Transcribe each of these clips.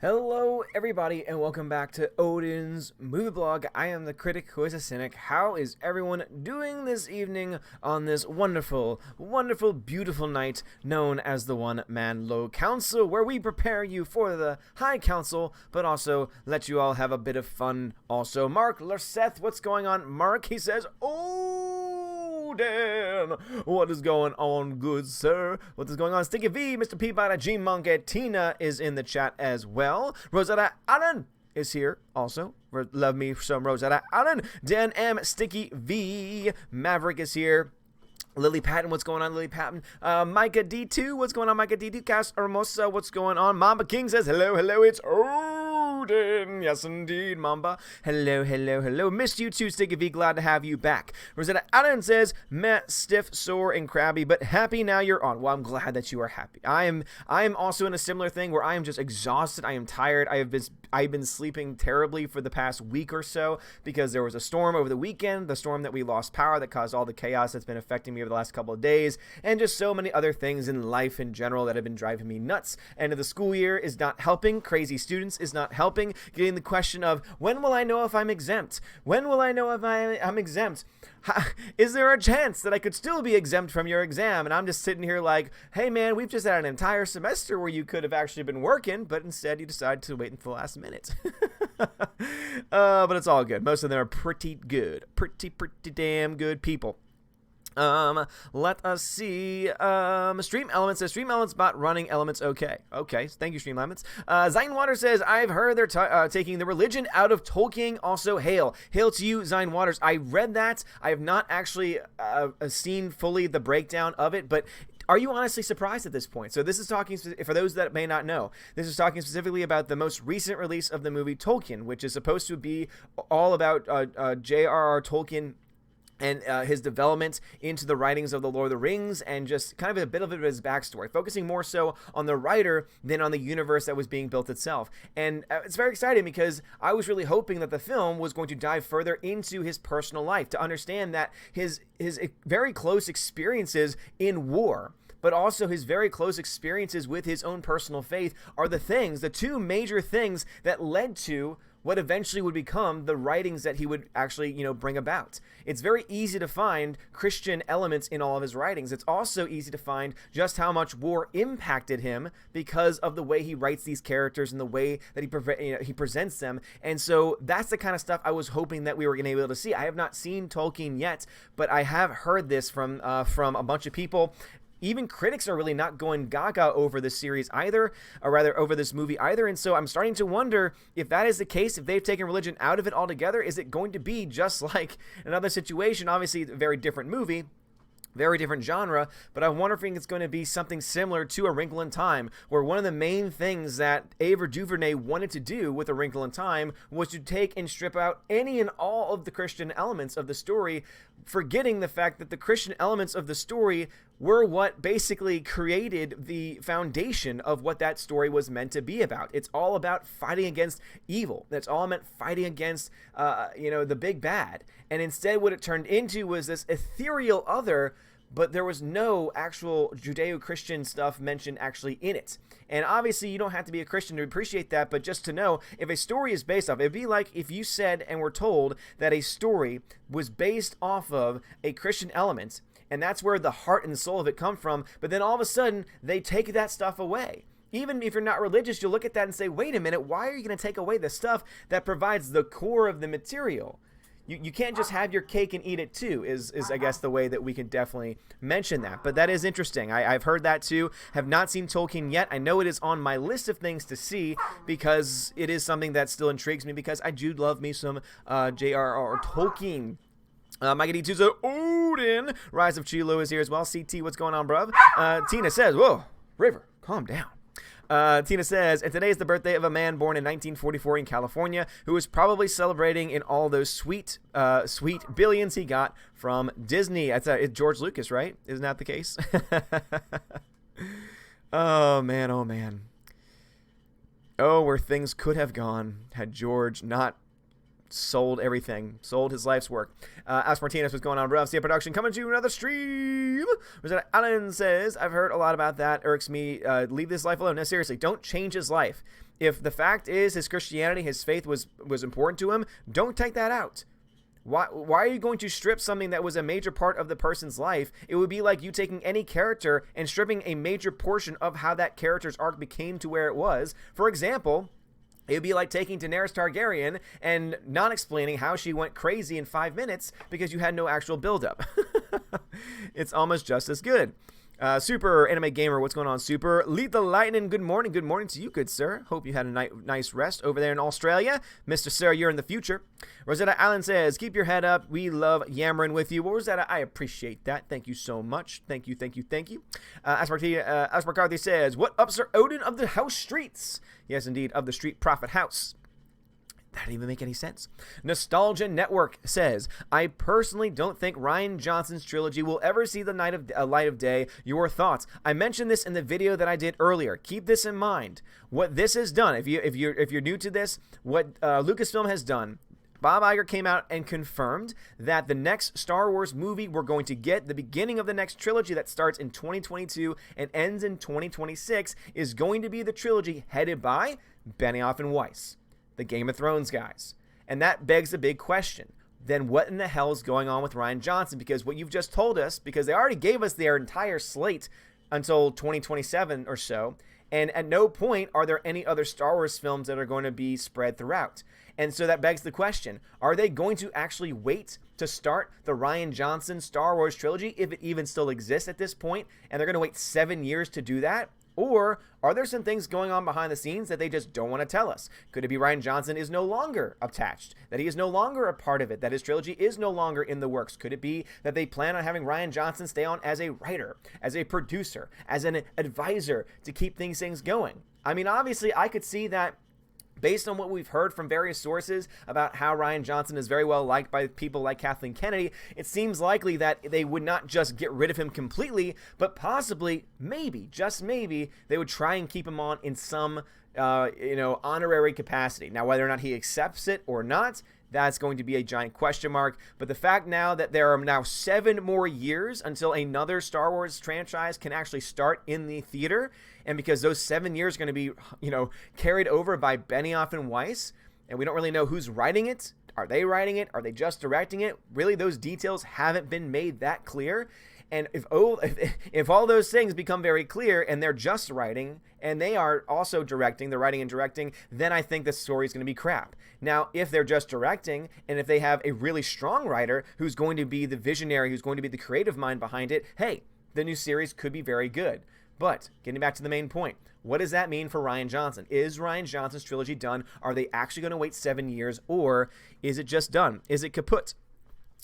Hello, everybody, and welcome back to Odin's Movie Blog. I am the critic who is a cynic. How is everyone doing this evening on this wonderful, wonderful, beautiful night known as the One Man Low Council, where we prepare you for the High Council, but also let you all have a bit of fun also. Mark Larseth, what's going on? Mark, he says, Dan, what is going on, good sir? What is going on? Sticky V, Mr. Peabody, G Monkey, Tina is in the chat as well. Rosetta Allen is here also. Love me some Rosetta Allen. Dan M, Sticky V, Maverick is here. Lily Patton, what's going on, Lily Patton? Micah D2, what's going on, Micah D2? Cas Hermosa, what's going on? Mamba King says, hello, it's Odin. Yes, indeed, Mamba. Hello, hello, hello. Missed you too, Sticky V. Glad to have you back. Rosetta Allen says, meh, stiff, sore, and crabby, but happy now you're on. Well, I'm glad that you are happy. I am also in a similar thing where I am just exhausted. I am tired. I've been sleeping terribly for the past week or so because there was a storm over the weekend, the storm that we lost power that caused all the chaos that's been affecting me over the last couple of days, and just so many other things in life in general that have been driving me nuts. End of the school year is not helping. Crazy students is not helping. Getting the question of, when will I know if I'm exempt? When will I know if I'm exempt? Is there a chance that I could still be exempt from your exam? And I'm just sitting here like, hey man, we've just had an entire semester where you could have actually been working, but instead you decided to wait until the last minute. But it's all good. Most of them are pretty good. Pretty damn good people. Let us see. Stream Elements says, Stream Elements bot running Elements okay. Okay, thank you, Stream Elements. Zinewater says, I've heard they're taking the religion out of Tolkien. Also, hail. Hail to you, Zinewaters. I read that. I have not actually seen fully the breakdown of it, but are you honestly surprised at this point? So this is talking, for those that may not know, this is talking specifically about the most recent release of the movie Tolkien, which is supposed to be all about J.R.R. Tolkien and his development into the writings of the Lord of the Rings, and just kind of a bit of his backstory, focusing more so on the writer than on the universe that was being built itself. And it's very exciting because I was really hoping that the film was going to dive further into his personal life, to understand that his very close experiences in war, but also his very close experiences with his own personal faith, are the two major things that led to what eventually would become the writings that he would actually, bring about. It's very easy to find Christian elements in all of his writings. It's also easy to find just how much war impacted him because of the way he writes these characters and the way that he presents them. And so that's the kind of stuff I was hoping that we were going to be able to see. I have not seen Tolkien yet, but I have heard this from a bunch of people. Even critics are really not going gaga over this series either, or rather over this movie either. And so I'm starting to wonder if that is the case, if they've taken religion out of it altogether, is it going to be just like another situation? Obviously, a very different movie, very different genre, but I'm wondering if it's going to be something similar to A Wrinkle in Time, where one of the main things that Ava DuVernay wanted to do with A Wrinkle in Time was to take and strip out any and all of the Christian elements of the story, forgetting the fact that the Christian elements of the story were what basically created the foundation of what that story was meant to be about. It's all about fighting against evil. That's all meant, fighting against, the big bad. And instead what it turned into was this ethereal other, but there was no actual Judeo-Christian stuff mentioned actually in it. And obviously you don't have to be a Christian to appreciate that, but just to know, if a story is based off, it'd be like if you said and were told that a story was based off of a Christian element, and that's where the heart and soul of it come from, but then all of a sudden they take that stuff away. Even if you're not religious, you'll look at that and say, wait a minute, why are you going to take away the stuff that provides the core of the material? You can't just have your cake and eat it too, is I guess the way that we can definitely mention that. But that is interesting. I've heard that too. Have not seen Tolkien yet. I know it is on my list of things to see because it is something that still intrigues me, because I do love me some J.R.R. Tolkien. Mike D2 says, Odin. Rise of Chilo is here as well. CT, what's going on, bruv? Tina says, whoa, River, calm down. Tina says, and today is the birthday of a man born in 1944 in California who was probably celebrating in all those sweet billions he got from Disney. It's George Lucas, right? Isn't that the case? Oh, man, oh, man. Oh, where things could have gone had George not sold everything, sold his life's work. Alex Martinez, what's going on, bro? CA Production coming to another stream. Alan says, I've heard a lot about that. Irks me. Leave this life alone. No, seriously, don't change his life. If the fact is his Christianity, his faith was important to him, don't take that out. Why are you going to strip something that was a major part of the person's life? It would be like you taking any character and stripping a major portion of how that character's arc became to where it was. For example, it would be like taking Daenerys Targaryen and not explaining how she went crazy in 5 minutes because you had no actual buildup. It's almost just as good. Super Anime Gamer, what's going on, Super? Lethal Lightning, good morning. Good morning to you, good sir. Hope you had a nice rest over there in Australia. Mr. Sir, you're in the future. Rosetta Allen says, keep your head up. We love yammering with you. Well, Rosetta, I appreciate that. Thank you so much. Thank you. Asper Carthy says, what up, Sir Odin of the House Streets? Yes, indeed, of the Street Prophet House. That didn't even make any sense. Nostalgia Network says, I personally don't think Rian Johnson's trilogy will ever see the light of day. Your thoughts? I mentioned this in the video that I did earlier. Keep this in mind. What this has done, if you're new to this, what Lucasfilm has done, Bob Iger came out and confirmed that the next Star Wars movie we're going to get, the beginning of the next trilogy that starts in 2022 and ends in 2026, is going to be the trilogy headed by Benioff and Weiss, the Game of Thrones guys. And that begs the big question. Then what in the hell is going on with Rian Johnson? Because what you've just told us, because they already gave us their entire slate until 2027 or so, and at no point are there any other Star Wars films that are going to be spread throughout. And so that begs the question, are they going to actually wait to start the Rian Johnson Star Wars trilogy, if it even still exists at this point, and they're going to wait 7 years to do that? Or are there some things going on behind the scenes that they just don't want to tell us? Could it be Rian Johnson is no longer attached, that he is no longer a part of it, that his trilogy is no longer in the works? Could it be that they plan on having Rian Johnson stay on as a writer, as a producer, as an advisor to keep things going? I mean, obviously, I could see that based on what we've heard from various sources about how Rian Johnson is very well liked by people like Kathleen Kennedy, it seems likely that they would not just get rid of him completely, but possibly, maybe, just maybe, they would try and keep him on in some, honorary capacity. Now, whether or not he accepts it or not, that's going to be a giant question mark. But the fact now that there are now 7 more years until another Star Wars franchise can actually start in the theater, and because those 7 years are going to be, carried over by Benioff and Weiss, and we don't really know who's writing it. Are they writing it? Are they just directing it? Really, those details haven't been made that clear. And if all those things become very clear and they're just writing and they are also directing, they're writing and directing, then I think the story is going to be crap. Now, if they're just directing and if they have a really strong writer who's going to be the visionary, who's going to be the creative mind behind it, hey, the new series could be very good. But getting back to the main point, what does that mean for Rian Johnson? Is Rian Johnson's trilogy done? Are they actually going to wait 7 years, or is it just done? Is it kaput?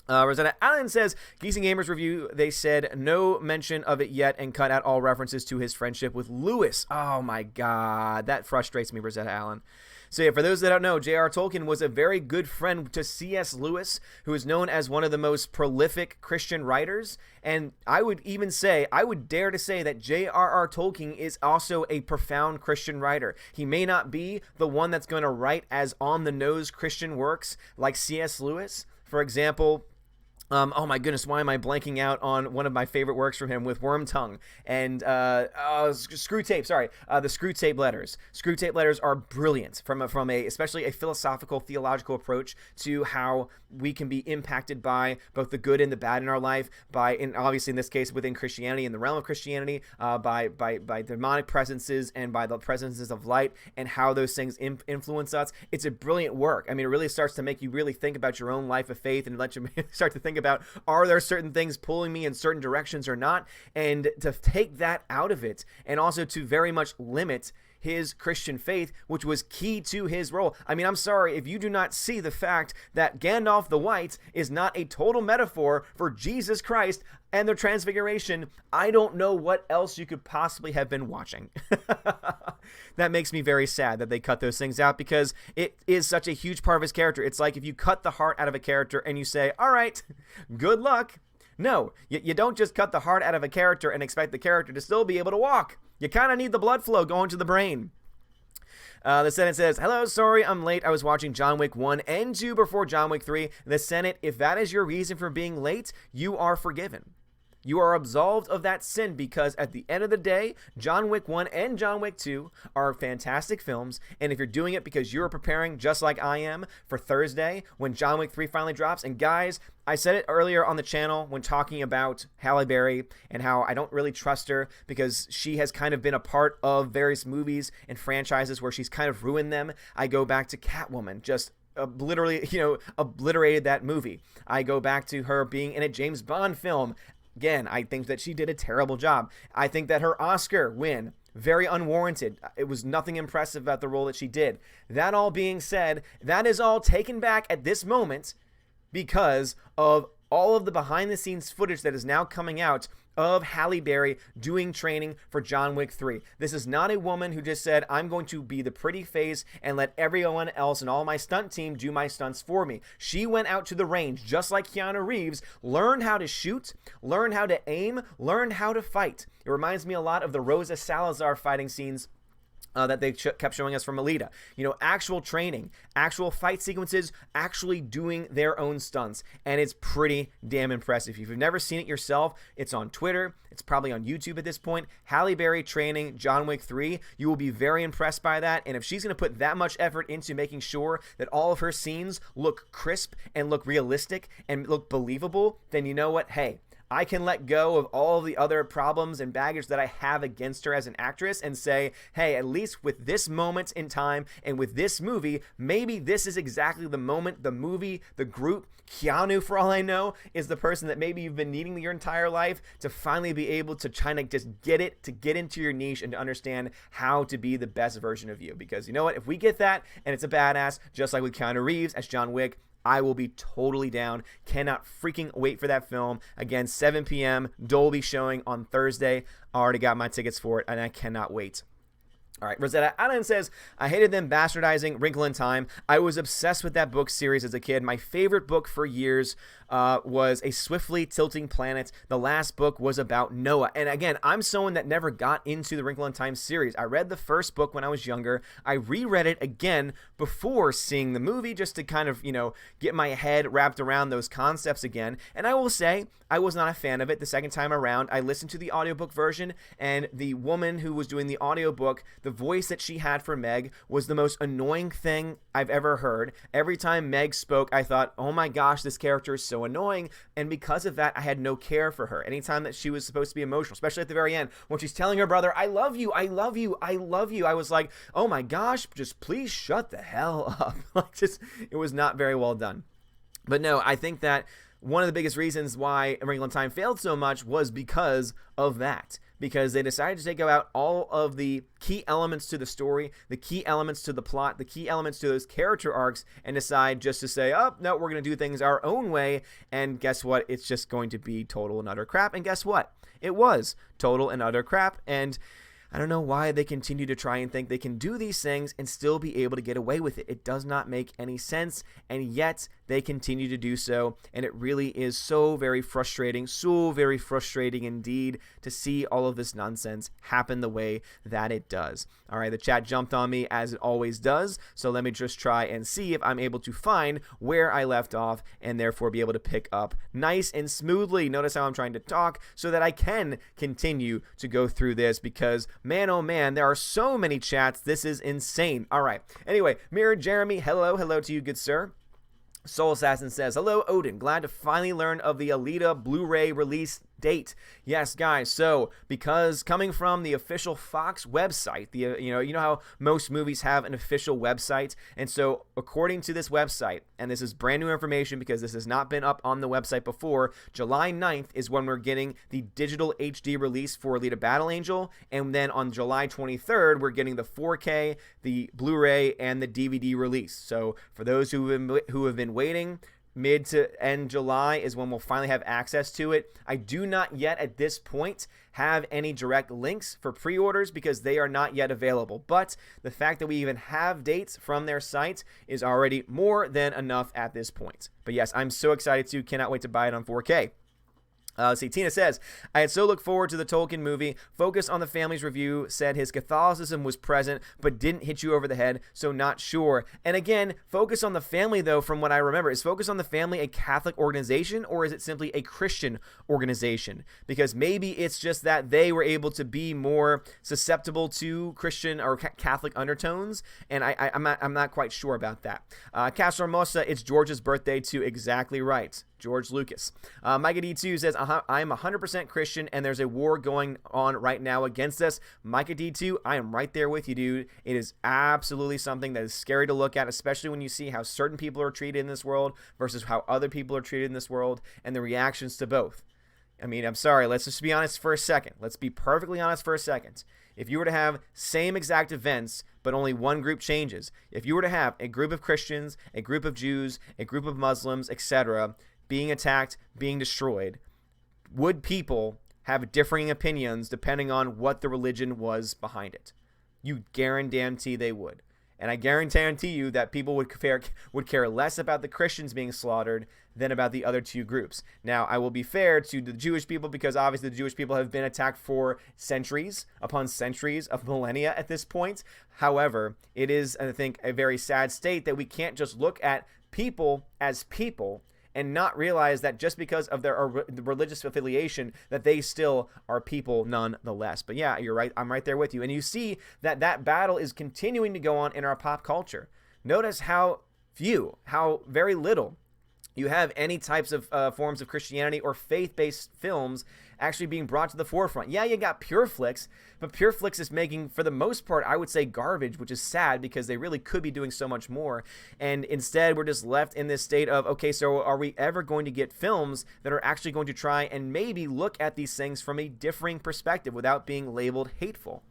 Rosetta Allen says, Geeks and Gamers Review, they said no mention of it yet and cut out all references to his friendship with Lewis. Oh my God, that frustrates me, Rosetta Allen. So yeah, for those that don't know, J.R. Tolkien was a very good friend to C.S. Lewis, who is known as one of the most prolific Christian writers. And I would dare to say that J.R.R. Tolkien is also a profound Christian writer. He may not be the one that's going to write as on-the-nose Christian works like C.S. Lewis. For example, oh my goodness, why am I blanking out on one of my favorite works from him with Wormtongue and Screw Tape? Sorry, the Screw Tape Letters. Screw Tape Letters are brilliant from especially a philosophical, theological approach to how we can be impacted by both the good and the bad in our life, and obviously in this case within Christianity, in the realm of Christianity, by demonic presences and by the presences of light and how those things influence us. It's a brilliant work. I mean, it really starts to make you really think about your own life of faith and let you start to think about, are there certain things pulling me in certain directions or not, and to take that out of it, and also to very much limit his Christian faith, which was key to his role. I mean, I'm sorry, if you do not see the fact that Gandalf the White is not a total metaphor for Jesus Christ and the Transfiguration, I don't know what else you could possibly have been watching. That makes me very sad that they cut those things out, because it is such a huge part of his character. It's like if you cut the heart out of a character and you say, all right, good luck. No, you don't just cut the heart out of a character and expect the character to still be able to walk. You kind of need the blood flow going to the brain. The Senate says, hello, sorry I'm late. I was watching John Wick 1 and 2 before John Wick 3. The Senate, if that is your reason for being late, you are forgiven. You are absolved of that sin because at the end of the day, John Wick 1 and John Wick 2 are fantastic films. And if you're doing it because you're preparing, just like I am, for Thursday when John Wick 3 finally drops, and guys, I said it earlier on the channel when talking about Halle Berry and how I don't really trust her because she has kind of been a part of various movies and franchises where she's kind of ruined them. I go back to Catwoman, just literally, obliterated that movie. I go back to her being in a James Bond film. Again, I think that she did a terrible job. I think that her Oscar win, very unwarranted. It was nothing impressive about the role that she did. That all being said, that is all taken back at this moment because of all of the behind-the-scenes footage that is now coming out of Halle Berry doing training for John Wick 3. This is not a woman who just said, I'm going to be the pretty face and let everyone else and all my stunt team do my stunts for me. She went out to the range, just like Keanu Reeves, learned how to shoot, learned how to aim, learned how to fight. It reminds me a lot of the Rosa Salazar fighting scenes that they kept showing us from Alita. Actual training, actual fight sequences, actually doing their own stunts. And it's pretty damn impressive. If you've never seen it yourself, it's on Twitter. It's probably on YouTube at this point. Halle Berry training John Wick 3. You will be very impressed by that. And if she's going to put that much effort into making sure that all of her scenes look crisp and look realistic and look believable, then you know what? Hey, I can let go of all the other problems and baggage that I have against her as an actress and say, hey, at least with this moment in time and with this movie, maybe this is exactly the moment, the movie, the group, Keanu, for all I know, is the person that maybe you've been needing your entire life to finally be able to try to just get it, to get into your niche and to understand how to be the best version of you. Because you know what? If we get that and it's a badass, just like with Keanu Reeves as John Wick, I will be totally down. Cannot freaking wait for that film. Again, 7 p.m. Dolby showing on Thursday. Already got my tickets for it, and I cannot wait. All right, Rosetta Allen says, I hated them bastardizing Wrinkle in Time. I was obsessed with that book series as a kid. My favorite book for years was A Swiftly Tilting Planet. The last book was about Noah. And again, I'm someone that never got into the Wrinkle in Time series. I read the first book when I was younger. I reread it again before seeing the movie just to kind of, get my head wrapped around those concepts again. And I will say, I was not a fan of it the second time around. I listened to the audiobook version, and the woman who was doing the audiobook, the voice that she had for Meg was the most annoying thing I've ever heard. Every time Meg spoke, I thought, oh my gosh, this character is so annoying. And because of that, I had no care for her. Anytime that she was supposed to be emotional, especially at the very end, when she's telling her brother, I love you, I love you, I love you, I was like, oh my gosh, just please shut the hell up. It was not very well done. But no, I think that one of the biggest reasons why A Wrinkle in Time failed so much was because of that. Because they decided to take out all of the key elements to the story, the key elements to the plot, the key elements to those character arcs, and decide just to say, oh, no, we're going to do things our own way. And guess what? It's just going to be total and utter crap. And guess what? It was total and utter crap. And I don't know why they continue to try and think they can do these things and still be able to get away with it. It does not make any sense, and yet they continue to do so, and it really is so very frustrating indeed to see all of this nonsense happen the way that it does. All right, the chat jumped on me as it always does, so let me just try and see if I'm able to find where I left off and therefore be able to pick up nice and smoothly. Notice how I'm trying to talk so that I can continue to go through this because, man, oh man, there are so many chats. This is insane. All right, anyway, Mirror Jeremy, hello to you, good sir. Soul Assassin says, hello, Odin. Glad to finally learn of the Alita Blu-ray release date. Yes, guys. So, because coming from the official Fox website, you know how most movies have an official website, and so according to this website, and this is brand new information because this has not been up on the website before, July 9th is when we're getting the digital HD release for Alita Battle Angel, and then on July 23rd, we're getting the 4K, the Blu-ray, and the DVD release. So, for those who have been waiting, mid to end July is when we'll finally have access to it. I do not yet at this point have any direct links for pre-orders because they are not yet available. But the fact that we even have dates from their site is already more than enough at this point. But yes, I'm so excited cannot wait to buy it on 4K. Let's see, Tina says, I had so looked forward to the Tolkien movie. Focus on the Family's review said his Catholicism was present, but didn't hit you over the head, so not sure. And again, Focus on the Family, though, from what I remember, is Focus on the Family a Catholic organization, or is it simply a Christian organization? Because maybe it's just that they were able to be more susceptible to Christian or Catholic undertones, and I'm not quite sure about that. Castro Hermosa, it's George's birthday, too. Exactly right. George Lucas. Micah D2 says, I'm 100% Christian, and there's a war going on right now against us. Micah D2, I am right there with you, dude. It is absolutely something that is scary to look at, especially when you see how certain people are treated in this world versus how other people are treated in this world, and the reactions to both. I mean, I'm sorry, let's just be honest for a second. Let's be perfectly honest for a second. If you were to have same exact events, but only one group changes, if you were to have a group of Christians, a group of Jews, a group of Muslims, etc., being attacked, being destroyed, would people have differing opinions depending on what the religion was behind it? You guarantee they would. And I guarantee you that people would care less about the Christians being slaughtered than about the other two groups. Now, I will be fair to the Jewish people, because obviously the Jewish people have been attacked for centuries upon centuries of millennia at this point. However, it is, I think, a very sad state that we can't just look at people as people and not realize that just because of their religious affiliation, that they still are people nonetheless. But yeah, you're right. I'm right there with you. And you see that that battle is continuing to go on in our pop culture. Notice how very little you have any types of forms of Christianity or faith-based films actually being brought to the forefront. Yeah, you got Pure Flix, but Pure Flix is making, for the most part, I would say garbage, which is sad because they really could be doing so much more. And instead, we're just left in this state of, okay, so are we ever going to get films that are actually going to try and maybe look at these things from a differing perspective without being labeled hateful?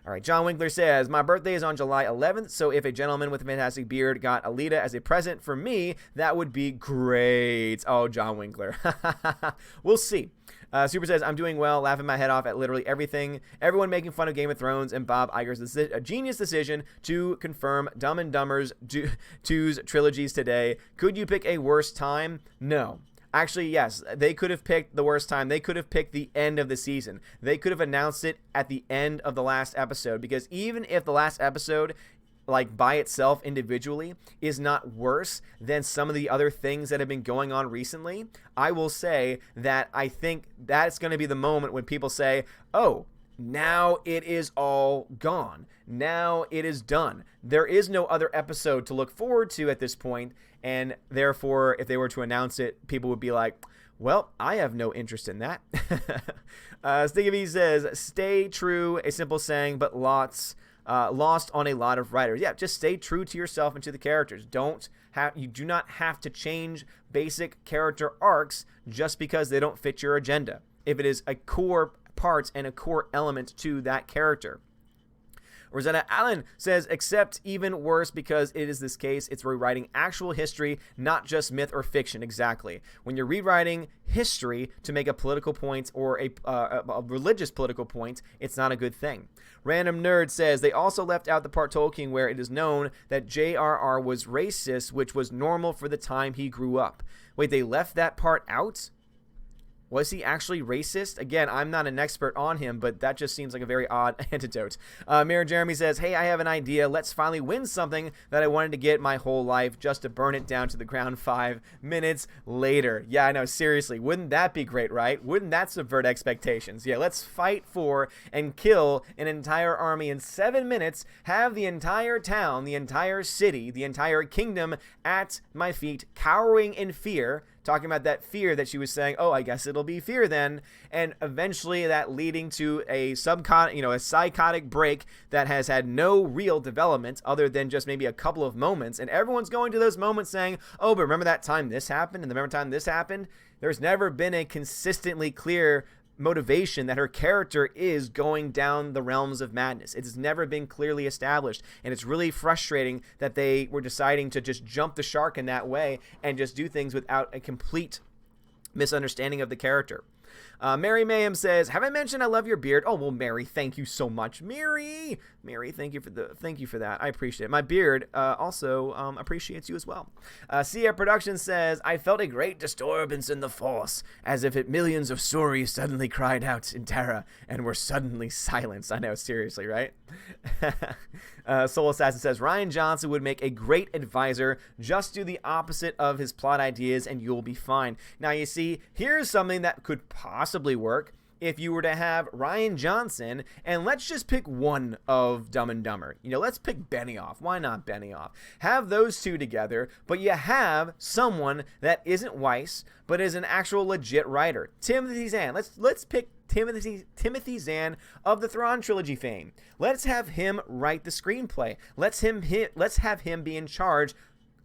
All right, John Winkler says, my birthday is on July 11th, so if a gentleman with a fantastic beard got Alita as a present for me, that would be great. Oh, John Winkler. We'll see. Super says, I'm doing well, laughing my head off at literally everything. Everyone making fun of Game of Thrones and Bob Iger's a genius decision to confirm Dumb and Dumber's 2's trilogies today. Could you pick a worse time? No. Actually, yes, they could have picked the worst time. They could have picked the end of the season. They could have announced it at the end of the last episode, because even if the last episode, like by itself individually, is not worse than some of the other things that have been going on recently, I will say that I think that's going to be the moment when people say, oh, now it is all gone. Now it is done. There is no other episode to look forward to at this point, and therefore, if they were to announce it, people would be like, well, I have no interest in that. Stiggy V says, stay true, a simple saying, but lost on a lot of writers. Yeah, just stay true to yourself and to the characters. You do not have to change basic character arcs just because they don't fit your agenda, if it is a core part and a core element to that character. Rosetta Allen says, except even worse, because it is this case, it's rewriting actual history, not just myth or fiction. Exactly. When you're rewriting history to make a political point or a religious political point, it's not a good thing. Random Nerd says, they also left out the part Tolkien where it is known that J.R.R. was racist, which was normal for the time he grew up. Wait, they left that part out? Was he actually racist? Again, I'm not an expert on him, but that just seems like a very odd antidote. Mayor Jeremy says, hey, I have an idea. Let's finally win something that I wanted to get my whole life just to burn it down to the ground 5 minutes later. Yeah, I know, seriously. Wouldn't that be great, right? Wouldn't that subvert expectations? Yeah, let's fight for and kill an entire army in 7 minutes, have the entire town, the entire city, the entire kingdom at my feet, cowering in fear, talking about that fear that she was saying, oh, I guess it'll be fear then, and eventually that leading to a psychotic break that has had no real development other than just maybe a couple of moments, and everyone's going to those moments saying, oh, but remember that time this happened, and remember time this happened? There's never been a consistently clear motivation that her character is going down the realms of madness. It has never been clearly established, and it's really frustrating that they were deciding to just jump the shark in that way and just do things without a complete misunderstanding of the character. Mary Mayhem says, have I mentioned I love your beard? Oh, well, Mary, thank you so much. Mary, thank you for that. I appreciate it. My beard also appreciates you as well. Sia Productions says, I felt a great disturbance in the force, as if millions of stories suddenly cried out in terror and were suddenly silenced. I know, seriously, right? Soul Assassin says, Rian Johnson would make a great advisor. Just do the opposite of his plot ideas and you'll be fine. Now, you see, here's something that could possibly work. If you were to have Rian Johnson, and let's just pick one of Dumb and Dumber. Let's pick Benioff. Why not Benioff? Have those two together, but you have someone that isn't Weiss, but is an actual legit writer. Timothy Zahn. Let's pick Timothy Zahn of the Thrawn trilogy fame. Let's have him write the screenplay. Let's have him be in charge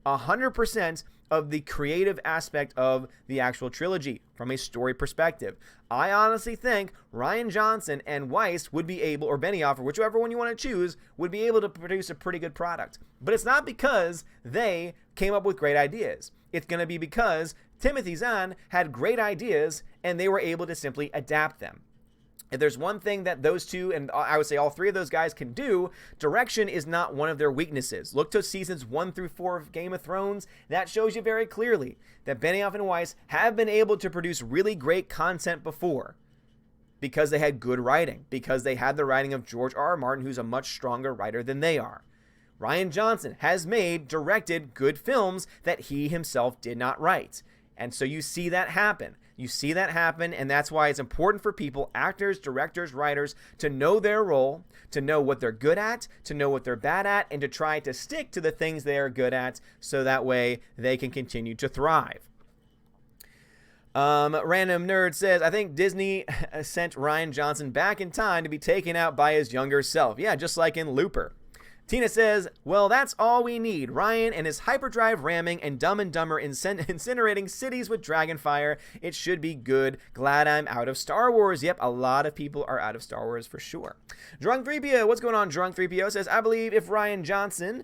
100% of the creative aspect of the actual trilogy from a story perspective. I honestly think Rian Johnson and Weiss would be able, or Benioff, or whichever one you want to choose, would be able to produce a pretty good product. But it's not because they came up with great ideas. It's going to be because Timothy Zahn had great ideas and they were able to simply adapt them. If there's one thing that those two, and I would say all three of those guys can do, direction is not one of their weaknesses. Look to seasons 1 through 4 of Game of Thrones. That shows you very clearly that Benioff and Weiss have been able to produce really great content before because they had good writing, because they had the writing of George R. R. Martin, who's a much stronger writer than they are. Rian Johnson has directed good films that he himself did not write. And so you see that happen. And that's why it's important for people, actors, directors, writers, to know their role, to know what they're good at, to know what they're bad at, and to try to stick to the things they are good at so that way they can continue to thrive. Random Nerd says, I think Disney sent Rian Johnson back in time to be taken out by his younger self. Yeah, just like in Looper. Tina says, well, that's all we need. Rian and his hyperdrive ramming and Dumb and Dumber incinerating cities with dragonfire. It should be good. Glad I'm out of Star Wars. Yep, a lot of people are out of Star Wars for sure. Drunk 3PO, what's going on? Drunk 3PO says, I believe if Rian Johnson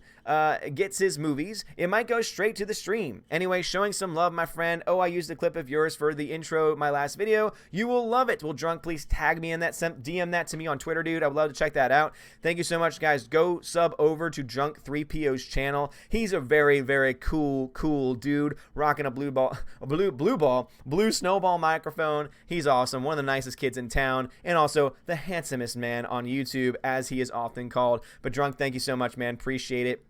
gets his movies, it might go straight to the stream. Anyway, showing some love, my friend. Oh, I used a clip of yours for the intro of my last video. You will love it. Well, Drunk, please tag me in that. DM that to me on Twitter, dude. I would love to check that out. Thank you so much, guys. Go sub over to Drunk 3PO's channel. He's a very, very cool dude, rocking a blue snowball microphone. He's awesome. One of the nicest kids in town, and also the handsomest man on YouTube, as he is often called. But Drunk, thank you so much, man. Appreciate it.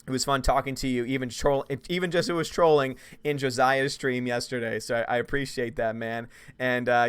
It was fun talking to you, even just it was trolling in Josiah's stream yesterday. So I appreciate that, man. And I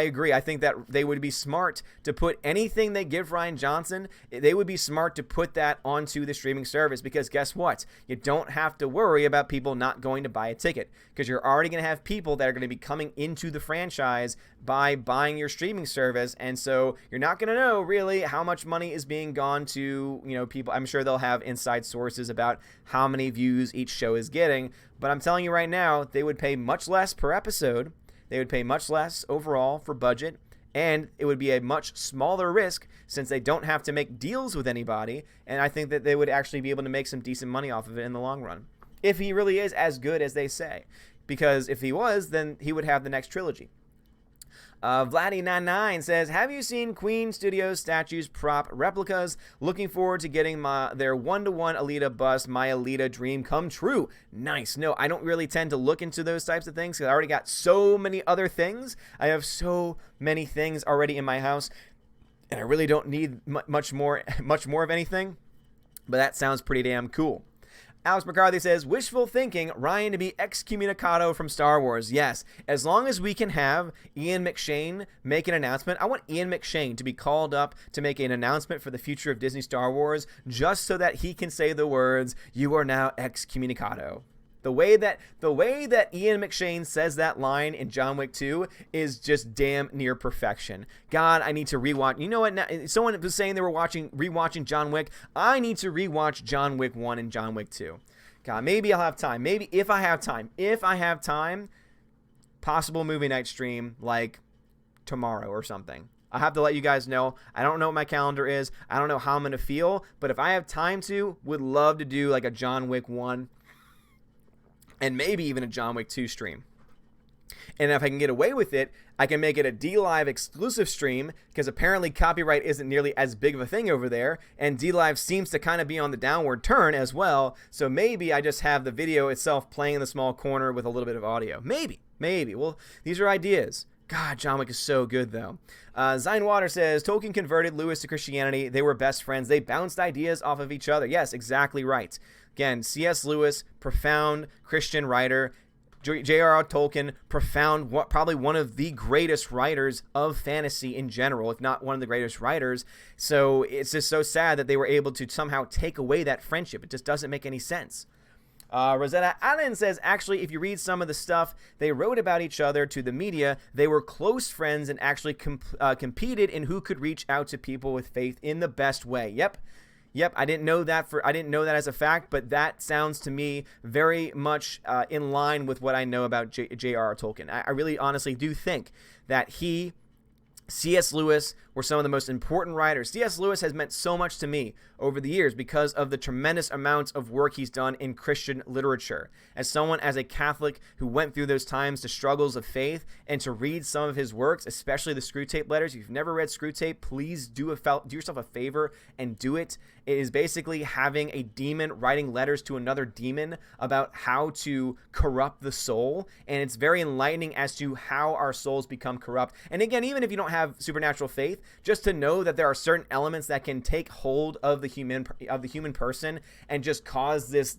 agree. I think that they would be smart to put anything they give Rian Johnson. They would be smart to put that onto the streaming service, because guess what? You don't have to worry about people not going to buy a ticket, because you're already going to have people that are going to be coming into the franchise by buying your streaming service. And so you're not going to know really how much money is being gone to, people. I'm sure they'll have inside sources about how many views each show is getting, but I'm telling you right now, they would pay much less per episode. They would pay much less overall for budget, and it would be a much smaller risk since they don't have to make deals with anybody. And I think that they would actually be able to make some decent money off of it in the long run, if he really is as good as they say. Because if he was, then he would have the next trilogy. Vladdy99 says, have you seen Queen Studios statues prop replicas? Looking forward to getting their 1-to-1 Alita bust. My Alita dream come true. Nice. No, I don't really tend to look into those types of things because I already got so many other things. I have so many things already in my house, and I really don't need much more of anything. But that sounds pretty damn cool. Alex McCarthy says, wishful thinking, Rian to be excommunicado from Star Wars. Yes, as long as we can have Ian McShane make an announcement. I want Ian McShane to be called up to make an announcement for the future of Disney Star Wars, just so that he can say the words, you are now excommunicado. The way that Ian McShane says that line in John Wick 2 is just damn near perfection. God, I need to rewatch. You know what? Now, someone was saying they were rewatching John Wick. I need to rewatch John Wick 1 and John Wick 2. God, maybe I'll have time. Maybe if I have time, possible movie night stream like tomorrow or something. I have to let you guys know. I don't know what my calendar is. I don't know how I'm going to feel. But if I have time to, would love to do like a John Wick 1 and maybe even a John Wick 2 stream. And if I can get away with it, I can make it a DLive exclusive stream, because apparently copyright isn't nearly as big of a thing over there, and DLive seems to kind of be on the downward turn as well. So maybe I just have the video itself playing in the small corner with a little bit of audio. Maybe. Well, these are ideas. God, John Wick is so good, though. Zinewater says, Tolkien converted Lewis to Christianity. They were best friends. They bounced ideas off of each other. Yes, exactly right. Again, C.S. Lewis, profound Christian writer. J.R.R. Tolkien, profound, probably one of the greatest writers of fantasy in general, if not one of the greatest writers. So it's just so sad that they were able to somehow take away that friendship. It just doesn't make any sense. Rosetta Allen says, actually, if you read some of the stuff they wrote about each other to the media, they were close friends and actually competed in who could reach out to people with faith in the best way. Yep, I didn't know that as a fact, but that sounds to me very much in line with what I know about J.R.R. Tolkien. I really honestly do think that he, C.S. Lewis, were some of the most important writers. C.S. Lewis has meant so much to me over the years because of the tremendous amounts of work he's done in Christian literature. As a Catholic who went through those times, the struggles of faith, and to read some of his works, especially the Screwtape Letters. If you've never read Screwtape, please do yourself a favor and do it. It is basically having a demon writing letters to another demon about how to corrupt the soul, and it's very enlightening as to how our souls become corrupt. And again, even if you don't have supernatural faith, just to know that there are certain elements that can take hold of the human person and just cause this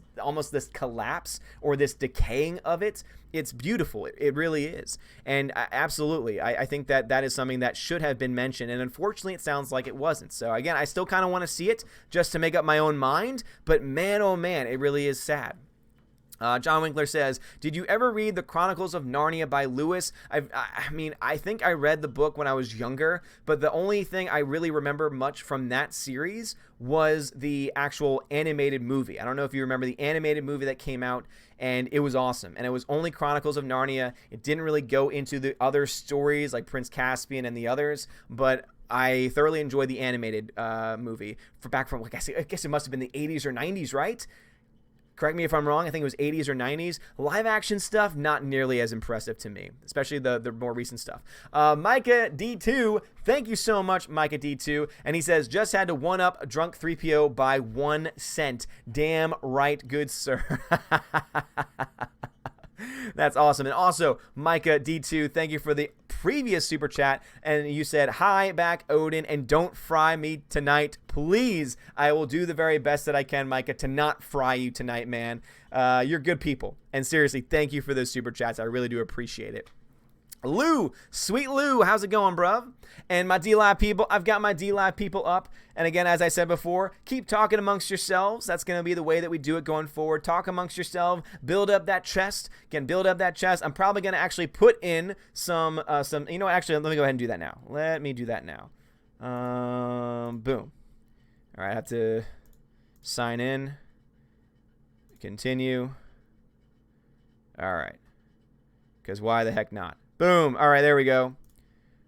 collapse or this decaying of it. It's beautiful. It really is. And absolutely, I think that is something that should have been mentioned. And unfortunately, it sounds like it wasn't. So again, I still kind of want to see it just to make up my own mind. But man, oh man, it really is sad. John Winkler says, did you ever read The Chronicles of Narnia by Lewis? I think I read the book when I was younger, but the only thing I really remember much from that series was the actual animated movie. I don't know if you remember the animated movie that came out, and it was awesome. And it was only Chronicles of Narnia. It didn't really go into the other stories like Prince Caspian and the others, but I thoroughly enjoyed the animated movie back from, I guess it must have been the 80s or 90s, right? Correct me if I'm wrong. I think it was 80s or 90s. Live action stuff, not nearly as impressive to me, especially the more recent stuff. Micah D2, thank you so much, Micah D2. And he says, just had to one-up a drunk 3PO by 1 cent. Damn right, good sir. That's awesome. And also, Micah D2, thank you for the previous super chat. And you said, hi back, Odin, and don't fry me tonight, please. I will do the very best that I can, Micah, to not fry you tonight, man. You're good people. And seriously, thank you for those super chats. I really do appreciate it. Lou, sweet Lou, how's it going, bruv? And my DLive people, I've got my DLive people up. And again, as I said before, keep talking amongst yourselves. That's going to be the way that we do it going forward. Talk amongst yourselves, build up that chest. Again, build up that chest. I'm probably going to actually put in some, actually, let me go ahead and do that now. Let me do that now. Boom. All right, I have to sign in. Continue. All right. Because why the heck not? Boom. All right, there we go.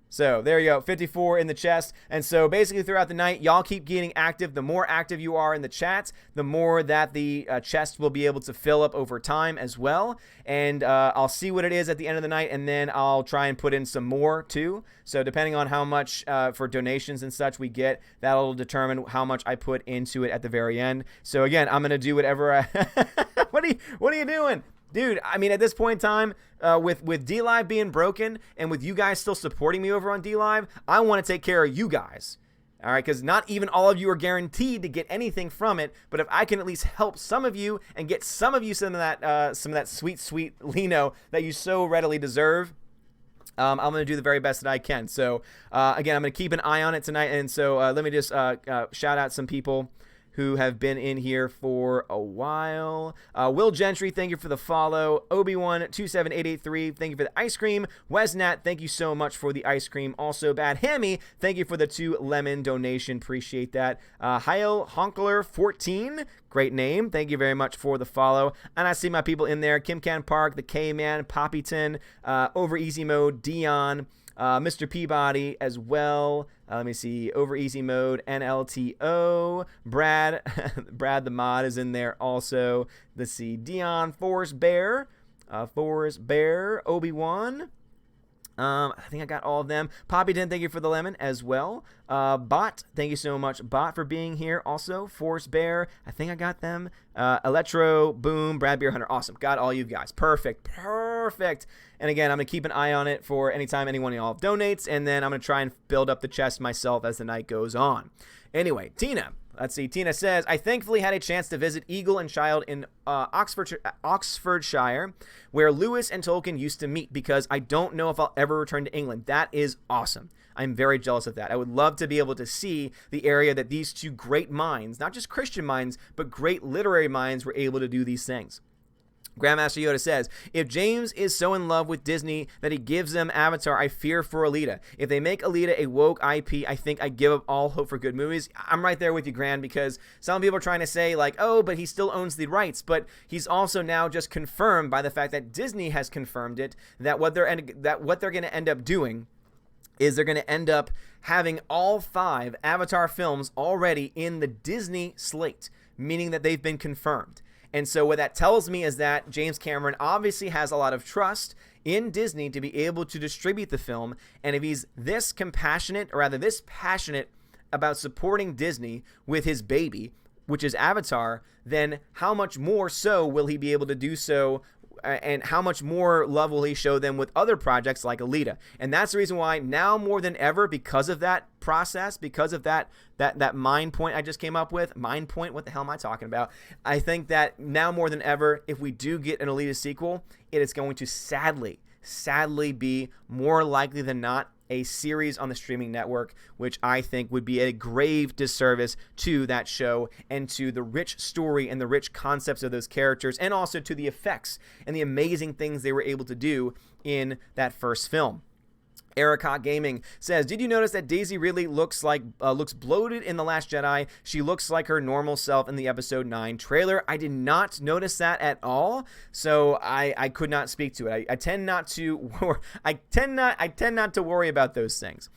So there you go, 54 in the chest. And so basically throughout the night, y'all keep getting active. The more active you are in the chats, the more that the chest will be able to fill up over time as well. And I'll see what it is at the end of the night, and then I'll try and put in some more too. So depending on how much for donations and such we get, that'll determine how much I put into it at the very end. So again, I'm going to do whatever I... What are you doing? Dude, I mean, at this point in time, with DLive being broken and with you guys still supporting me over on DLive, I want to take care of you guys. All right, because not even all of you are guaranteed to get anything from it. But if I can at least help some of you and get some of you some of that sweet Lino that you so readily deserve, I'm going to do the very best that I can. So again, I'm going to keep an eye on it tonight. And so let me just shout out some people who have been in here for a while. Will Gentry, thank you for the follow. Obi1 27883, thank you for the ice cream. Wesnat, thank you so much for the ice cream. Also, Bad Hammy, thank you for the 2 lemon donation. Appreciate that. Heil Honkler 14, great name. Thank you very much for the follow. And I see my people in there. Kim Can Park, the K-Man, Poppyton, Over Easy Mode, Dion, Mr. Peabody as well. Let me see. Over Easy Mode, NLTO. Brad the mod is in there also. Let's see. Dion Force Bear. Forrest Bear, Obi-Wan. I think I got all of them. Poppy Den, thank you for the lemon as well. Bot, thank you so much, Bot, for being here also. Force Bear, I think I got them. Electro, Boom, Brad Beer Hunter, awesome. Got all you guys. Perfect. And again, I'm going to keep an eye on it for anytime anyone of y'all donates, and then I'm going to try and build up the chest myself as the night goes on. Anyway, Tina. Let's see. Tina says, I thankfully had a chance to visit Eagle and Child in Oxfordshire, where Lewis and Tolkien used to meet, because I don't know if I'll ever return to England. That is awesome. I'm very jealous of that. I would love to be able to see the area that these two great minds, not just Christian minds, but great literary minds, were able to do these things. Grandmaster Yoda says, if James is so in love with Disney that he gives them Avatar, I fear for Alita. If they make Alita a woke IP, I think I give up all hope for good movies. I'm right there with you, Gran, because some people are trying to say, like, oh, but he still owns the rights. But he's also now just confirmed by the fact that Disney has confirmed it, that what they're going to end up doing is they're going to end up having all 5 Avatar films already in the Disney slate, meaning that they've been confirmed. And so what that tells me is that James Cameron obviously has a lot of trust in Disney to be able to distribute the film. And if he's this compassionate, or rather this passionate about supporting Disney with his baby, which is Avatar, then how much more so will he be able to do so, and how much more love will he show them with other projects like Alita? And that's the reason why now more than ever, because of that process, because of that mind point I just came up with, mind point, what the hell am I talking about? I think that now more than ever, if we do get an Alita sequel, it is going to sadly be more likely than not a series on the streaming network, which I think would be a grave disservice to that show and to the rich story and the rich concepts of those characters, and also to the effects and the amazing things they were able to do in that first film. Erica Gaming says, did you notice that Daisy Ridley looks bloated in The Last Jedi? She looks like her normal self in the episode 9 trailer. I did not notice that at all, so I could not speak to it. I tend not to worry about those things.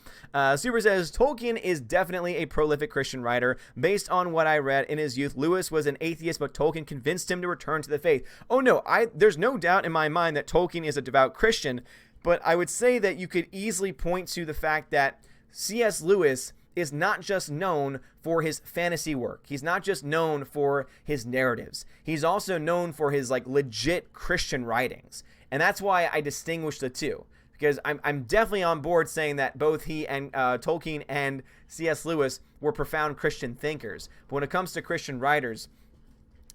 Super says, Tolkien is definitely a prolific Christian writer. Based on what I read in his youth, Lewis was an atheist, but Tolkien convinced him to return to the faith. Oh no, there's no doubt in my mind that Tolkien is a devout Christian. But I would say that you could easily point to the fact that C.S. Lewis is not just known for his fantasy work. He's not just known for his narratives. He's also known for his legit Christian writings. And that's why I distinguish the two. Because I'm definitely on board saying that both he and Tolkien and C.S. Lewis were profound Christian thinkers. But when it comes to Christian writers,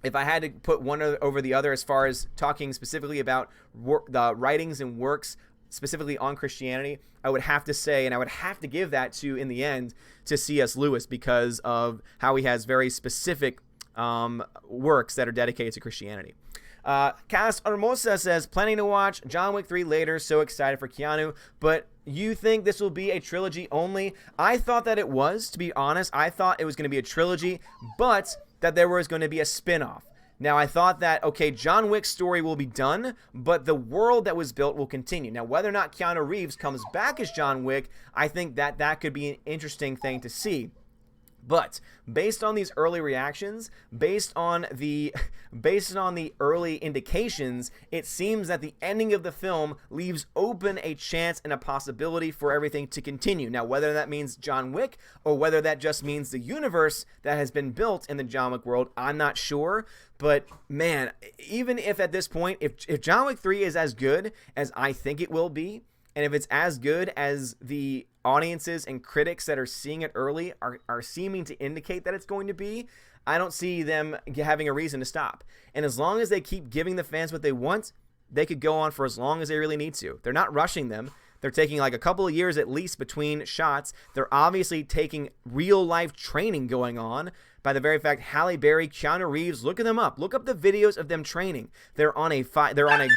if I had to put one over the other as far as talking specifically about the writings and works specifically on Christianity, I would have to say, and I would have to give that to, in the end, to C.S. Lewis, because of how he has very specific works that are dedicated to Christianity. Cas Hermosa says, planning to watch John Wick 3 later, so excited for Keanu, but you think this will be a trilogy only? I thought that it was, to be honest. I thought it was going to be a trilogy, but that there was going to be a spin-off. Now, I thought that, okay, John Wick's story will be done, but the world that was built will continue. Now, whether or not Keanu Reeves comes back as John Wick, I think that could be an interesting thing to see. But based on these early reactions, based on the early indications, it seems that the ending of the film leaves open a chance and a possibility for everything to continue. Now, whether that means John Wick or whether that just means the universe that has been built in the John Wick world, I'm not sure. But man, even if at this point, if John Wick 3 is as good as I think it will be, and if it's as good as the audiences and critics that are seeing it early are seeming to indicate that it's going to be, I don't see them having a reason to stop. And as long as they keep giving the fans what they want, they could go on for as long as they really need to. They're not rushing them. They're taking a couple of years at least between shots. They're obviously taking real life training going on by the very fact Halle Berry, Keanu Reeves, look them up. Look up the videos of them training. They're on a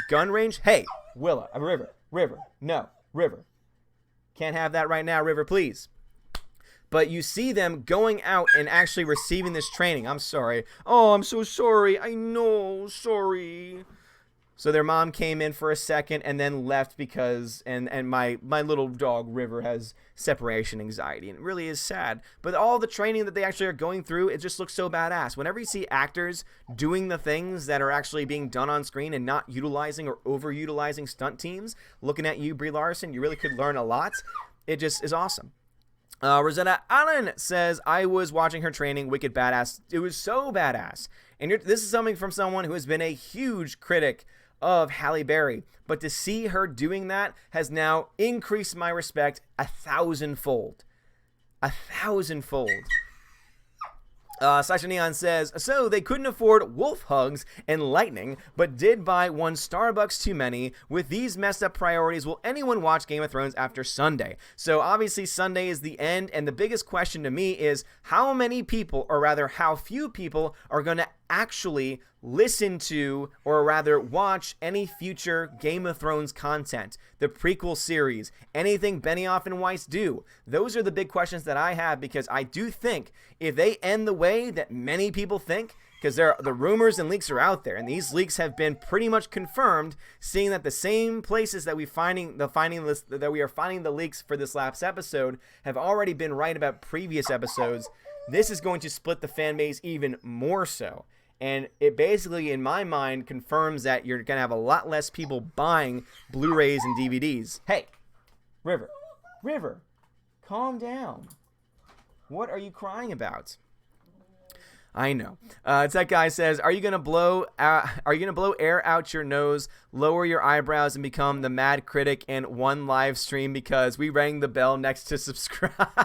gun range. Hey, Willa, River, no, River. Can't have that right now, River, please. But you see them going out and actually receiving this training. I'm sorry. Oh, I'm so sorry. I know, sorry. So their mom came in for a second and then left because and my little dog River has separation anxiety, and it really is sad. But all the training that they actually are going through, it just looks so badass. Whenever you see actors doing the things that are actually being done on screen and not utilizing or overutilizing stunt teams, looking at you, Brie Larson, you really could learn a lot. It just is awesome. Rosetta Allen says, I was watching her training, wicked badass. It was so badass. And this is something from someone who has been a huge critic of Halle Berry, but to see her doing that has now increased my respect 1,000-fold. 1,000-fold. Sasha Neon says, so they couldn't afford wolf hugs and lightning, but did buy one Starbucks too many. With these messed up priorities, will anyone watch Game of Thrones after Sunday? So obviously Sunday is the end, and the biggest question to me is how many people, or rather how few people, are going to actually listen to, or rather watch, any future Game of Thrones content, the prequel series, anything Benioff and Weiss do. Those are the big questions that I have, because I do think if they end the way that many people think, because the rumors and leaks are out there, and these leaks have been pretty much confirmed, seeing that the same places that we are finding the leaks for this last episode have already been right about previous episodes. This is going to split the fan base even more so. And it basically, in my mind, confirms that you're going to have a lot less people buying Blu-rays and DVDs. Hey, River, calm down. What are you crying about? I know. Tech Guy says, are you gonna blow air out your nose, lower your eyebrows, and become the mad critic in one live stream because we rang the bell next to subscribe?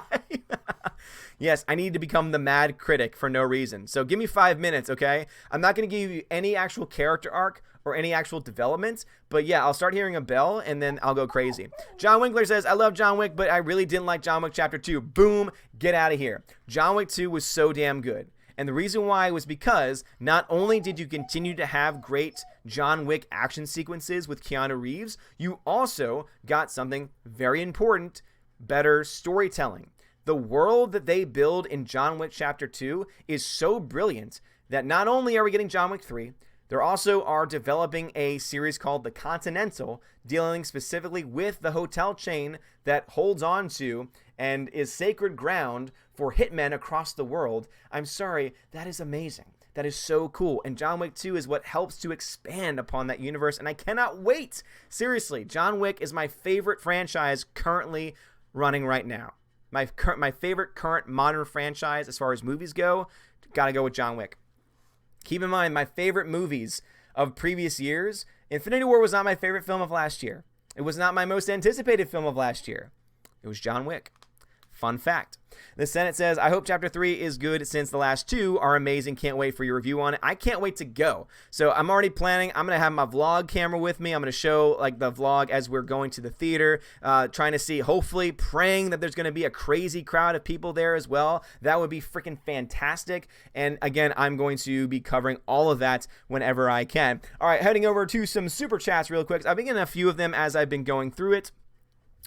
Yes, I need to become the mad critic for no reason. So give me 5 minutes, okay? I'm not going to give you any actual character arc or any actual development, but yeah, I'll start hearing a bell and then I'll go crazy. John Winkler says, I love John Wick, but I really didn't like John Wick Chapter 2. Boom, get out of here. John Wick 2 was so damn good. And the reason why was because not only did you continue to have great John Wick action sequences with Keanu Reeves, you also got something very important, better storytelling. The world that they build in John Wick Chapter 2 is so brilliant that not only are we getting John Wick 3, they also are developing a series called The Continental, dealing specifically with the hotel chain that holds on to and is sacred ground for hitmen across the world. I'm sorry, that is amazing. That is so cool. And John Wick 2 is what helps to expand upon that universe, and I cannot wait. Seriously, John Wick is my favorite franchise currently running right now. My favorite current modern franchise as far as movies go, gotta go with John Wick. Keep in mind, my favorite movies of previous years, Infinity War was not my favorite film of last year. It was not my most anticipated film of last year. It was John Wick. Fun fact. The Senate says, I hope Chapter 3 is good since the last two are amazing. Can't wait for your review on it. I can't wait to go. So I'm already planning. I'm going to have my vlog camera with me. I'm going to show like the vlog as we're going to the theater, trying to see, hopefully praying that there's going to be a crazy crowd of people there as well. That would be freaking fantastic. And again, I'm going to be covering all of that whenever I can. All right, heading over to some super chats real quick. I've been getting a few of them as I've been going through it.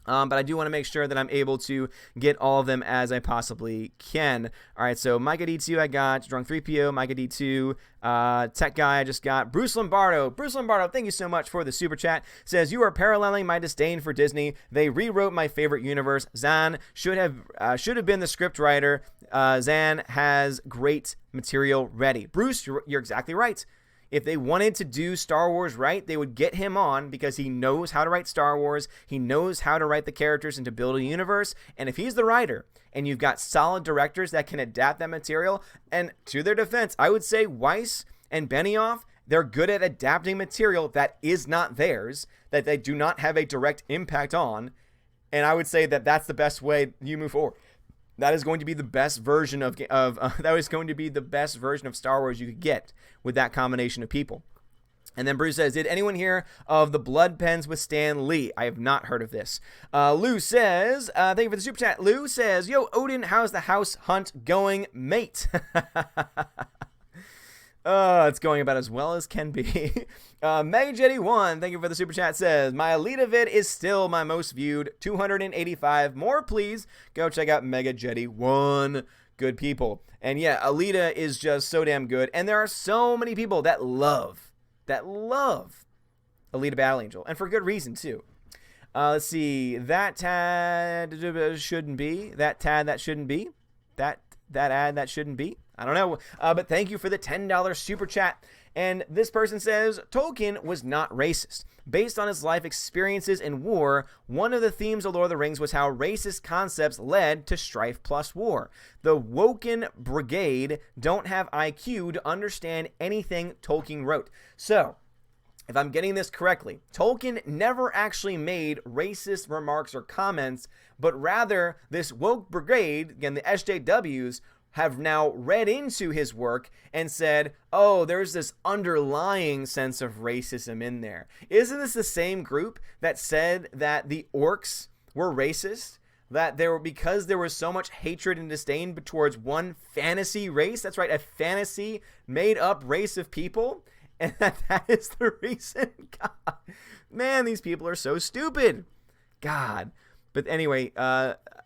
But I do want to make sure that I'm able to get all of them as I possibly can. All right, so Micah D2 I got, Drunk 3PO, Micah D2, Tech Guy I just got, Bruce Lombardo. Bruce Lombardo, thank you so much for the super chat. Says, you are paralleling my disdain for Disney. They rewrote my favorite universe. Zahn should have been the script writer. Zahn has great material ready. Bruce, you're exactly right. If they wanted to do Star Wars right, they would get him on because he knows how to write Star Wars. He knows how to write the characters and to build a universe. And if he's the writer and you've got solid directors that can adapt that material, and to their defense, I would say Weiss and Benioff, they're good at adapting material that is not theirs, that they do not have a direct impact on. And I would say that that's the best way you move forward. That is going to be the best version of Star Wars you could get with that combination of people. And then Bruce says, did anyone hear of the Blood Pens with Stan Lee? I have not heard of this. Lou says, thank you for the super chat. Lou says, yo, Odin, how's the house hunt going, mate? It's going about as well as can be. Megajetty1, thank you for the super chat, says, my Alita vid is still my most viewed, 285. More, please. Go check out Megajetty1. Good people. And yeah, Alita is just so damn good. And there are so many people that love Alita Battle Angel, and for good reason too. Let's see. That tad shouldn't be. That tad that shouldn't be. That ad that shouldn't be. I don't know. But thank you for the $10 super chat. And this person says, Tolkien was not racist. Based on his life experiences in war, one of the themes of Lord of the Rings was how racist concepts led to strife plus war. The Woken Brigade don't have IQ to understand anything Tolkien wrote. So, if I'm getting this correctly, Tolkien never actually made racist remarks or comments, but rather this woke brigade, again, the SJWs, have now read into his work and said, oh, there's this underlying sense of racism in there. Isn't this the same group that said that the orcs were racist? That because there was so much hatred and disdain towards one fantasy race, that's right, a fantasy made up race of people, and that is the reason. God, man, these people are so stupid. God. But anyway,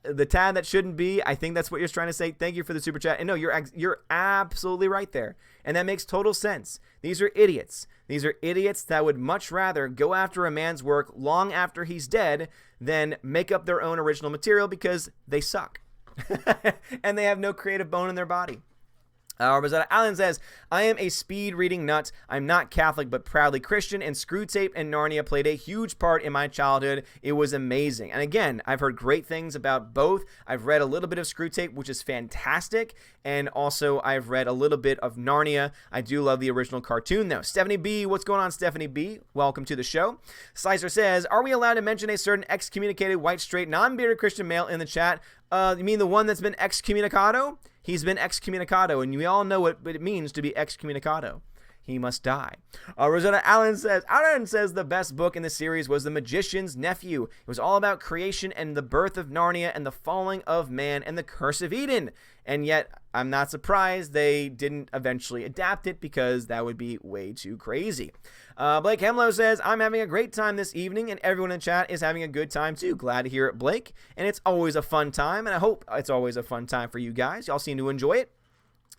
the tad that shouldn't be, I think that's what you're trying to say. Thank you for the super chat. And no, you're absolutely right there. And that makes total sense. These are idiots. These are idiots that would much rather go after a man's work long after he's dead than make up their own original material because they suck. And they have no creative bone in their body. Rosetta Allen says, I am a speed reading nut. I'm not Catholic, but proudly Christian, and Screwtape and Narnia played a huge part in my childhood. It was amazing. And again, I've heard great things about both. I've read a little bit of Screwtape, which is fantastic. And also, I've read a little bit of Narnia. I do love the original cartoon, though. Stephanie B, what's going on, Stephanie B? Welcome to the show. Slicer says, are we allowed to mention a certain excommunicated, white, straight, non-bearded Christian male in the chat? You mean the one that's been excommunicado? He's been excommunicado, and we all know what it means to be excommunicado. He must die. Rosetta Allen says the best book in the series was The Magician's Nephew. It was all about creation and the birth of Narnia and the falling of man and the curse of Eden. And yet, I'm not surprised they didn't eventually adapt it because that would be way too crazy. Blake Hemlow says, I'm having a great time this evening, and everyone in chat is having a good time too. Glad to hear it, Blake. And it's always a fun time, and I hope it's always a fun time for you guys. Y'all seem to enjoy it.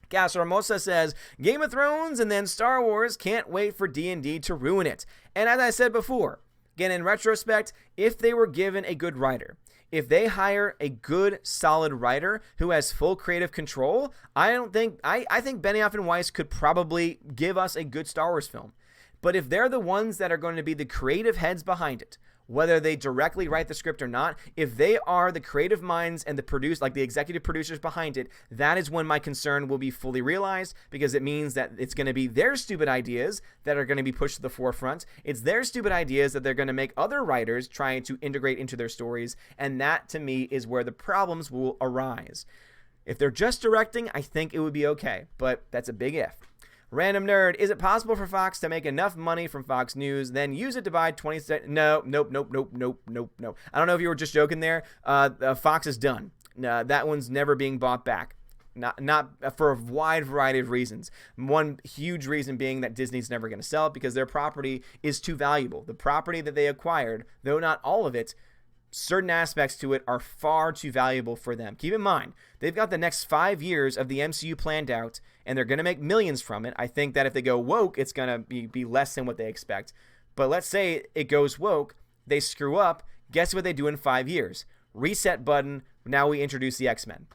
Gas Hermosa says, Game of Thrones and then Star Wars, can't wait for D&D to ruin it. And as I said before, again, in retrospect, if they were given a good writer, if they hire a good, solid writer who has full creative control, I think Benioff and Weiss could probably give us a good Star Wars film. But if they're the ones that are going to be the creative heads behind it, whether they directly write the script or not, if they are the creative minds and the executive producers behind it, that is when my concern will be fully realized, because it means that it's going to be their stupid ideas that are going to be pushed to the forefront. It's their stupid ideas that they're going to make other writers trying to integrate into their stories, and that, to me, is where the problems will arise. If they're just directing, I think it would be okay, but that's a big if. Random Nerd, is it possible for Fox to make enough money from Fox News, then use it to buy 20 No. I don't know if you were just joking there. Fox is done. That one's never being bought back. Not for a wide variety of reasons. One huge reason being that Disney's never going to sell it because their property is too valuable. The property that they acquired, though not all of it, certain aspects to it are far too valuable for them. Keep in mind, they've got the next 5 years of the MCU planned out, and they're going to make millions from it. I think that if they go woke, it's going to be less than what they expect. But let's say it goes woke, they screw up, guess what they do in 5 years? Reset button, now we introduce the X-Men.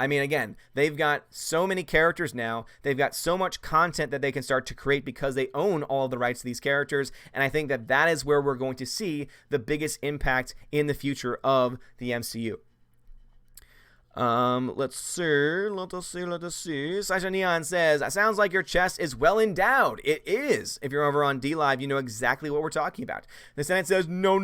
I mean, again, they've got so many characters now. They've got so much content that they can start to create because they own all of the rights to these characters. And I think that is where we're going to see the biggest impact in the future of the MCU. Let's see. Sasha Neon says, sounds like your chest is well endowed. It is. If you're over on DLive, you know exactly what we're talking about. The Senate says, no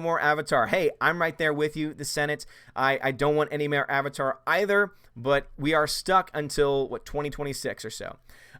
more Avatar. Hey, I'm right there with you, the Senate. I don't want any more Avatar either, but we are stuck until, 2026 or so.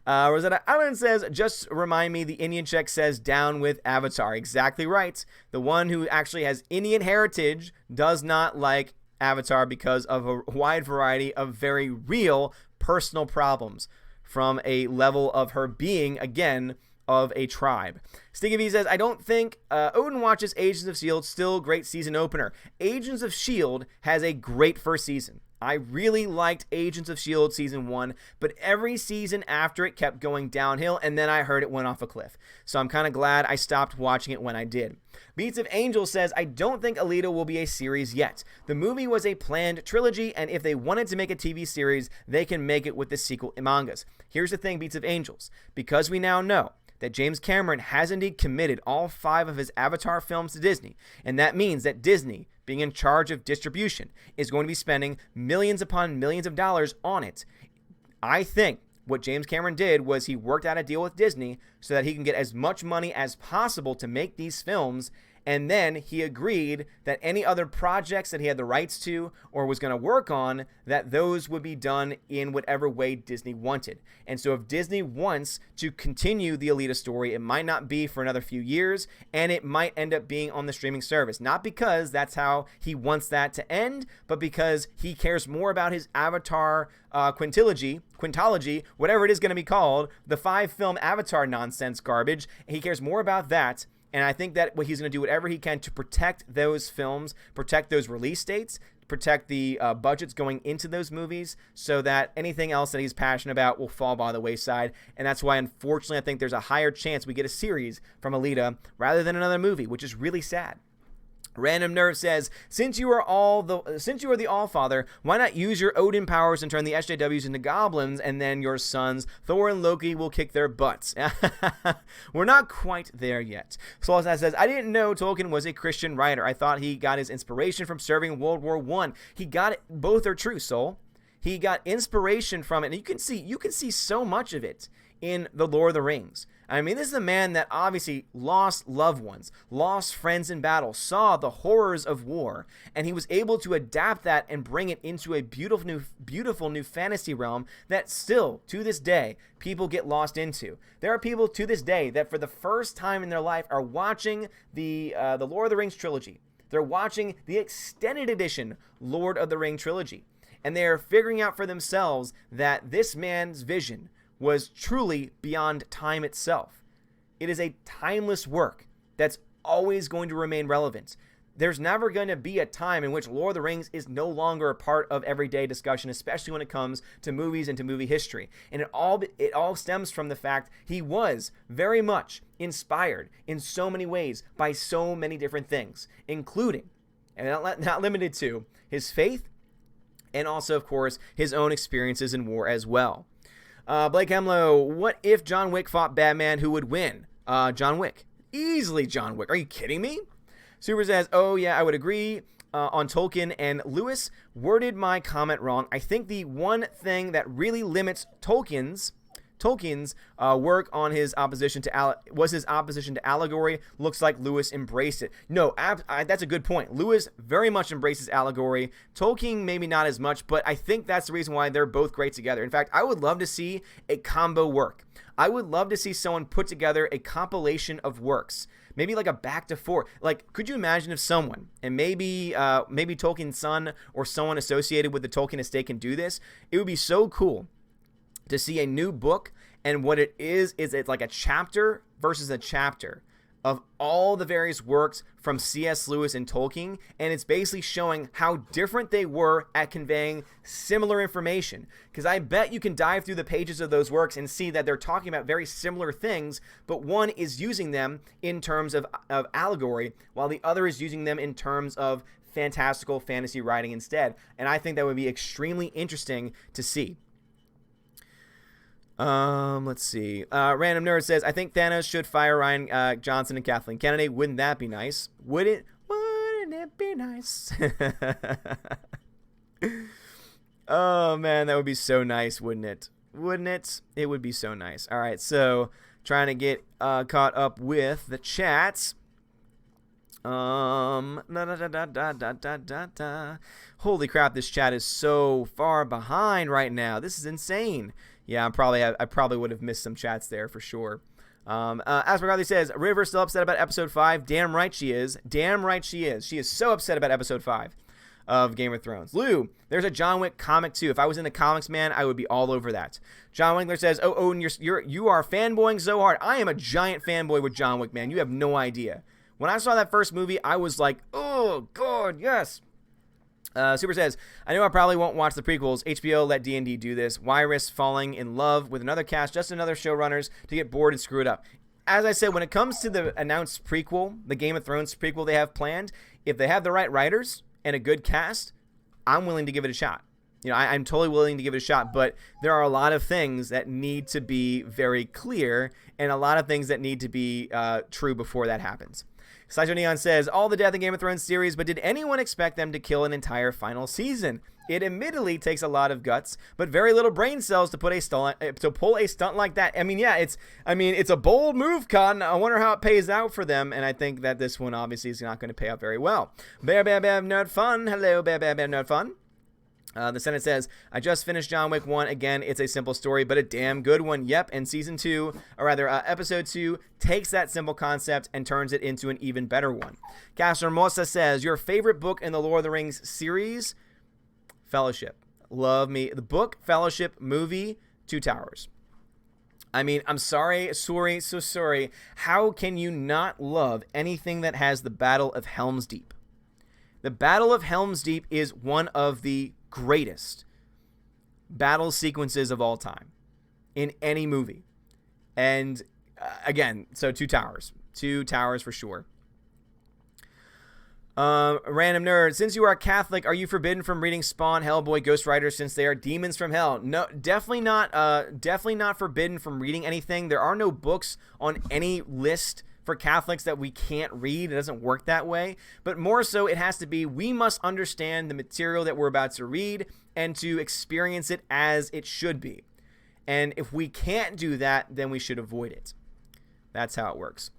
Rosetta Allen says, just remind me the Indian check says down with Avatar. Exactly right. The one who actually has Indian heritage does not like Avatar because of a wide variety of very real personal problems from a level of her being, again, of a tribe. Sticky V says, I don't think Odin watches Agents of S.H.I.E.L.D. Still great season opener. Agents of S.H.I.E.L.D. has a great first season. I really liked Agents of S.H.I.E.L.D. Season 1, but every season after it kept going downhill, and then I heard it went off a cliff. So I'm kind of glad I stopped watching it when I did. Beats of Angel says, I don't think Alita will be a series yet. The movie was a planned trilogy, and if they wanted to make a TV series, they can make it with the sequel mangas. Here's the thing, Beats of Angels. Because we now know that James Cameron has indeed committed all 5 of his Avatar films to Disney, and that means that Disney, being in charge of distribution, is going to be spending millions upon millions of dollars on it. I think what James Cameron did was he worked out a deal with Disney so that he can get as much money as possible to make these films, and then he agreed that any other projects that he had the rights to or was going to work on, that those would be done in whatever way Disney wanted. And so if Disney wants to continue the Alita story, it might not be for another few years, and it might end up being on the streaming service. Not because that's how he wants that to end, but because he cares more about his Avatar quintology, whatever it is going to be called, the 5-film Avatar nonsense garbage. He cares more about that. And I think that he's going to do whatever he can to protect those films, protect those release dates, protect the budgets going into those movies, so that anything else that he's passionate about will fall by the wayside. And that's why, unfortunately, I think there's a higher chance we get a series from Alita rather than another movie, which is really sad. Random Nerve says, since you are the All-Father, why not use your Odin powers and turn the SJWs into goblins, and then your sons, Thor and Loki, will kick their butts? We're not quite there yet. Solazad says, I didn't know Tolkien was a Christian writer. I thought he got his inspiration from serving in World War I. He got it. Both are true, Sol. He got inspiration from it, and you can see so much of it in The Lord of the Rings. I mean, this is a man that obviously lost loved ones, lost friends in battle, saw the horrors of war, and he was able to adapt that and bring it into a beautiful new fantasy realm that still, to this day, people get lost into. There are people to this day that for the first time in their life are watching the Lord of the Rings trilogy. They're watching the extended edition Lord of the Rings trilogy, and they're figuring out for themselves that this man's vision was truly beyond time itself. It is a timeless work that's always going to remain relevant. There's never going to be a time in which Lord of the Rings is no longer a part of everyday discussion, especially when it comes to movies and to movie history. And it all stems from the fact he was very much inspired in so many ways by so many different things, including, and not limited to, his faith and also, of course, his own experiences in war as well. Blake Hemlow, what if John Wick fought Batman? Who would win? John Wick. Easily John Wick. Are you kidding me? Super says, oh yeah, I would agree on Tolkien, and Lewis worded my comment wrong. I think the one thing that really limits Tolkien's work on his opposition to allegory. Looks like Lewis embraced it. No, that's a good point. Lewis very much embraces allegory. Tolkien maybe not as much, but I think that's the reason why they're both great together. In fact, I would love to see a combo work. I would love to see someone put together a compilation of works. Maybe like a back to four. Like, could you imagine if someone, and maybe Tolkien's son or someone associated with the Tolkien estate can do this? It would be so cool to see a new book, and what it is it's like a chapter versus a chapter of all the various works from C.S. Lewis and Tolkien, and it's basically showing how different they were at conveying similar information. Because I bet you can dive through the pages of those works and see that they're talking about very similar things, but one is using them in terms of allegory, while the other is using them in terms of fantastical fantasy writing instead. And I think that would be extremely interesting to see. Let's see. Random Nerd says, I think Thanos should fire Ryan Johnson and Kathleen Kennedy. Wouldn't that be nice? Wouldn't it be nice? Oh, man, that would be so nice, wouldn't it? Wouldn't it? It would be so nice. All right, so trying to get caught up with the chats. Holy crap, this chat is so far behind right now. This is insane. Yeah, I probably would have missed some chats there for sure. Asper Godley says, River still upset about episode 5. Damn right she is. Damn right she is. She is so upset about episode 5 of Game of Thrones. Lou, there's a John Wick comic too. If I was in the comics, man, I would be all over that. John Winkler says, oh, and you are fanboying so hard. I am a giant fanboy with John Wick, man. You have no idea. When I saw that first movie, I was like, oh, God, yes. Super says, I know I probably won't watch the prequels. HBO let D&D do this. Why risk falling in love with another cast, just another showrunners to get bored and screw it up? As I said, when it comes to the announced prequel, the Game of Thrones prequel they have planned, if they have the right writers and a good cast, I'm willing to give it a shot. I'm totally willing to give it a shot, but there are a lot of things that need to be very clear and a lot of things that need to be true before that happens. Sideshow Neon says, all the death in Game of Thrones series, but did anyone expect them to kill an entire final season? It admittedly takes a lot of guts, but very little brain cells to pull a stunt like that. I mean, yeah, it's a bold move, Cotton. I wonder how it pays out for them, and I think that this one obviously is not going to pay out very well. Bear Nerd Fun. Hello, Bear Nerd Fun. The Senate says, I just finished John Wick 1. Again, it's a simple story, but a damn good one. Yep, and episode 2 takes that simple concept and turns it into an even better one. Castro Hermosa says, your favorite book in the Lord of the Rings series? Fellowship. Love me. The book, Fellowship, movie, Two Towers. I mean, I'm sorry. How can you not love anything that has the Battle of Helm's Deep? The Battle of Helm's Deep is one of the greatest battle sequences of all time in any movie. And again, so Two Towers for sure. Random nerd, since you are Catholic, are you forbidden from reading Spawn, Hellboy, Ghost Rider, since they are demons from hell? No, definitely not forbidden from reading anything. There are no books on any list for Catholics that we can't read. It doesn't work that way. But more so, it has to be, we must understand the material that we're about to read and to experience it as it should be. And if we can't do that, then we should avoid it. That's how it works.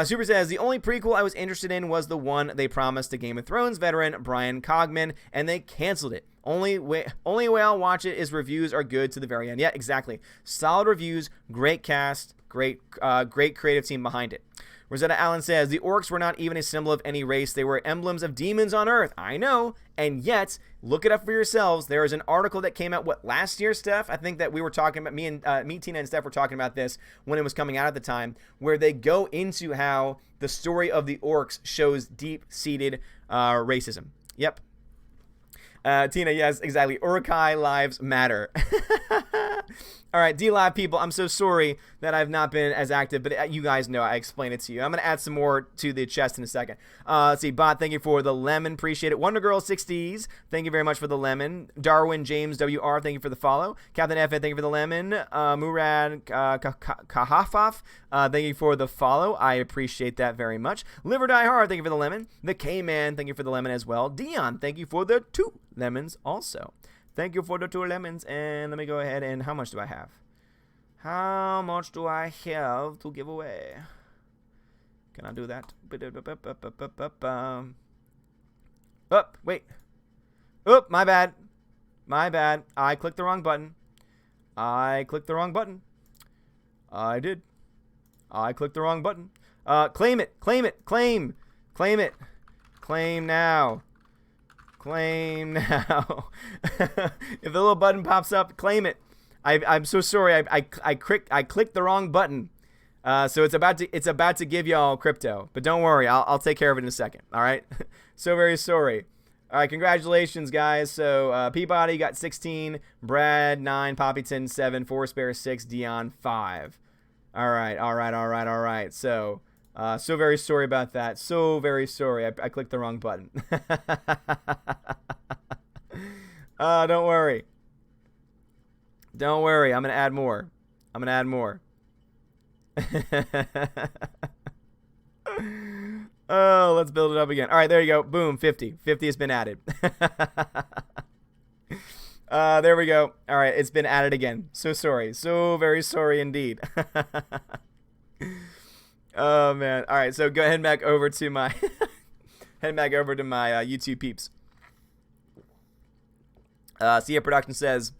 Super says, the only prequel I was interested in was the one they promised to Game of Thrones veteran Brian Cogman, and they canceled it. Only way I'll watch it is reviews are good to the very end. Yeah, exactly. Solid reviews, great cast, great creative team behind it. Rosetta Allen says, the orcs were not even a symbol of any race. They were emblems of demons on Earth. I know. And yet, look it up for yourselves. There is an article that came out, last year, Steph? I think that we were talking about, me, Tina, and Steph were talking about this when it was coming out at the time, where they go into how the story of the orcs shows deep-seated racism. Yep. Tina, yes, exactly. Urukai lives matter. All right, D-Live people, I'm so sorry that I've not been as active, but you guys know I explained it to you. I'm going to add some more to the chest in a second. Let's see, Bot, thank you for the lemon. Appreciate it. Wonder Girl 60s, thank you very much for the lemon. Darwin James WR, thank you for the follow. Captain F, thank you for the lemon. Murad Kahafaf, thank you for the follow. I appreciate that very much. Liver Die Hard, thank you for the lemon. The K-Man, thank you for the lemon as well. Dion, thank you for the 2 lemons also. Thank you for the 2 lemons, and let me go ahead and how much do I have? How much do I have to give away? Can I do that? Oh, wait. Oh, my bad. I clicked the wrong button. I did. I clicked the wrong button. Claim it. Claim now. If the little button pops up, claim it. I'm so sorry. I clicked the wrong button. So it's about to give y'all crypto, but don't worry. I'll take care of it in a second. All right. So very sorry. All right. Congratulations, guys. So Peabody got 16, Brad 9, Poppyton 7, Forrest Bear 6, Dion 5. All right. So. So very sorry about that. So very sorry. I clicked the wrong button. Don't worry. I'm going to add more. Oh, let's build it up again. All right, there you go. Boom, 50. 50 has been added. There we go. All right, it's been added again. So sorry. So very sorry indeed. Oh man! All right, so go ahead back over to my YouTube peeps. Cia Production says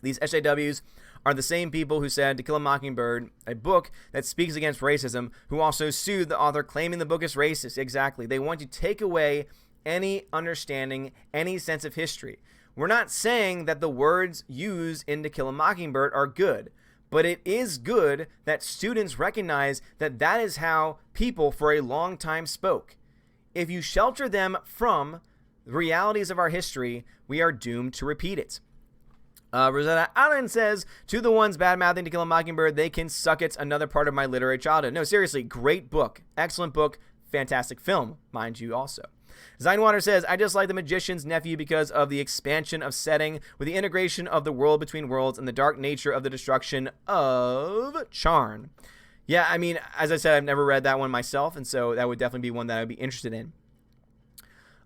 these SJWs are the same people who said To Kill a Mockingbird, a book that speaks against racism, who also sued the author claiming the book is racist. Exactly. They want to take away any understanding, any sense of history. We're not saying that the words used in To Kill a Mockingbird are good. But it is good that students recognize that that is how people for a long time spoke. If you shelter them from the realities of our history, we are doomed to repeat it. Rosetta Allen says, to the ones bad-mouthing To Kill a Mockingbird, they can suck it. Another part of my literary childhood. No, seriously, great book. Excellent book. Fantastic film, mind you also. Zinewater says, I just like The Magician's Nephew because of the expansion of setting with the integration of the world between worlds and the dark nature of the destruction of Charn. Yeah, I mean, as I said, I've never read that one myself, and so that would definitely be one that I'd be interested in.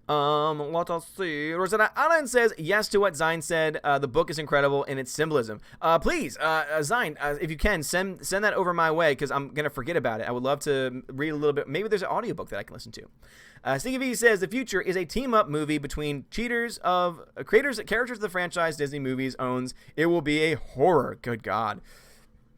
Let us see. Rosetta Allen says yes to what Zine said. The book is incredible in its symbolism. Please, Zine, if you can, send that over my way because I'm going to forget about it. I would love to read a little bit. Maybe there's an audiobook that I can listen to. Sticky V says the future is a team-up movie between characters of the franchise Disney movies owns. It will be a horror. Good God.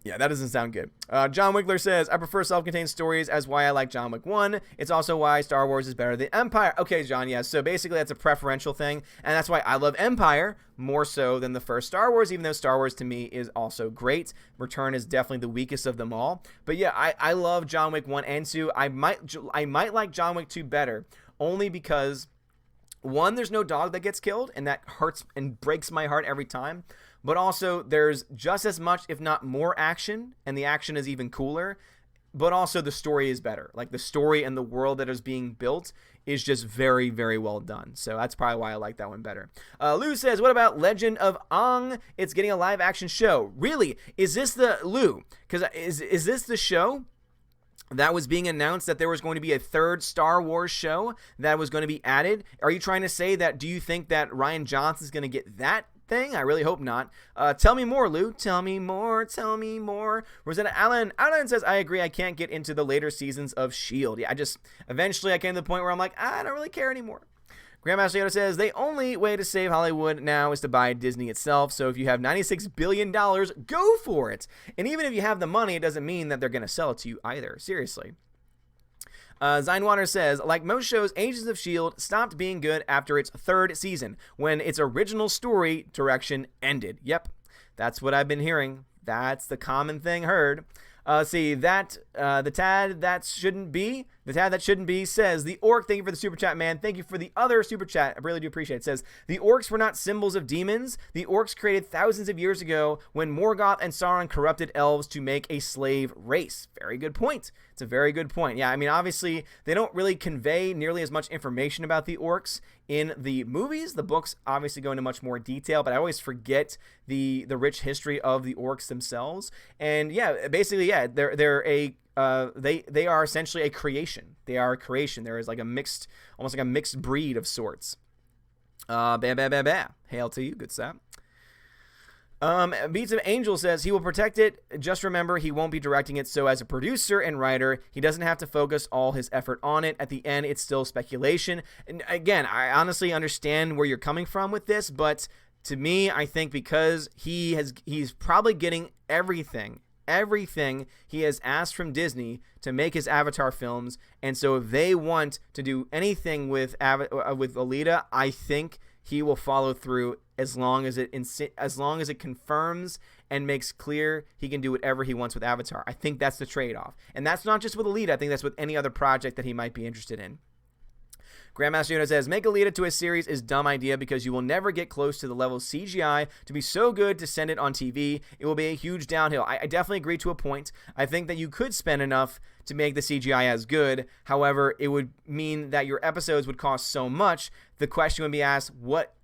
Yeah, that doesn't sound good. John Wiggler says, I prefer self-contained stories as why I like John Wick 1. It's also why Star Wars is better than Empire. Okay, John, yes. So basically that's a preferential thing, and that's why I love Empire more so than the first Star Wars, even though Star Wars to me is also great. Return is definitely the weakest of them all. But yeah, I love John Wick 1 and 2. I might like John Wick 2 better, only because, one, there's no dog that gets killed, and that hurts and breaks my heart every time. But also, there's just as much, if not more action, and the action is even cooler. But also, the story is better. Like, the story and the world that is being built is just very, very well done. So that's probably why I like that one better. Lou says, what about Legend of Aang? It's getting a live-action show. Really? Is this the... Lou, because is this the show that was being announced that there was going to be a third Star Wars show that was going to be added? Are you trying to say that, do you think that Rian Johnson's going to get that thing? I really hope not. Tell me more, Lou. Tell me more. Rosetta Allen says, I agree. I can't get into the later seasons of S.H.I.E.L.D. Yeah, eventually I came to the point where I'm like, I don't really care anymore. Grandmaster Yoda says, the only way to save Hollywood now is to buy Disney itself. So if you have $96 billion, go for it. And even if you have the money, it doesn't mean that they're going to sell it to you either. Seriously. Zinewater says, like most shows, Agents of S.H.I.E.L.D. stopped being good after its third season, when its original story direction ended. Yep, that's what I've been hearing. That's the common thing heard. See, the Tad that shouldn't be says, the orc, thank you for the super chat, man. Thank you for the other super chat. I really do appreciate it. It says, the orcs were not symbols of demons. The orcs created thousands of years ago when Morgoth and Sauron corrupted elves to make a slave race. Very good point. It's a very good point. Yeah, I mean, obviously, they don't really convey nearly as much information about the orcs in the movies. The books obviously go into much more detail, but I always forget the rich history of the orcs themselves. And yeah, basically, yeah, they are essentially a creation. They are a creation. There is like almost like a mixed breed of sorts. Hail to you, good sap. Beats of Angel says he will protect it. Just remember, he won't be directing it. So as a producer and writer, he doesn't have to focus all his effort on it. At the end, it's still speculation. And again, I honestly understand where you're coming from with this, but to me, I think because he's probably getting everything he has asked from Disney to make his Avatar films, and so if they want to do anything with Alita, I think he will follow through as long as it confirms and makes clear he can do whatever he wants with Avatar. I think that's the trade-off, and that's not just with Alita. I think that's with any other project that he might be interested in. Grandmaster Yoda says, make Alita to a series is dumb idea because you will never get close to the level of CGI to be so good to send it on TV. It will be a huge downhill. I definitely agree to a point. I think that you could spend enough to make the CGI as good. However, it would mean that your episodes would cost so much. The question would be asked,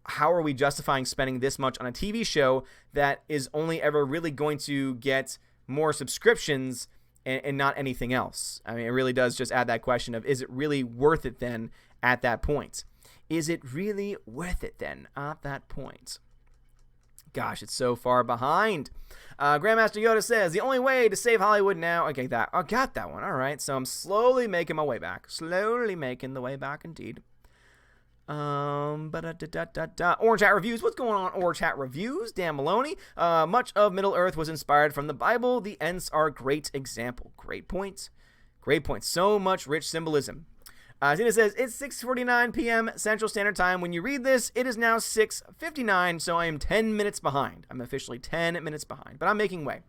how are we justifying spending this much on a TV show that is only ever really going to get more subscriptions and not anything else? I mean, it really does just add that question of, is it really worth it then at that point? Is it really worth it then at that point? Gosh, it's so far behind. Grandmaster Yoda says, the only way to save Hollywood now... Okay, I got that one. All right, so I'm slowly making my way back. Slowly making the way back, indeed. Orange Hat Reviews. What's going on, Orange Hat Reviews? Dan Maloney. Much of Middle Earth was inspired from the Bible. The Ents are a great example. Great point. Great point. So much rich symbolism. Zena says, it's 6:49 p.m. Central Standard Time. When you read this, it is now 6:59, so I am 10 minutes behind. I'm officially 10 minutes behind, but I'm making way.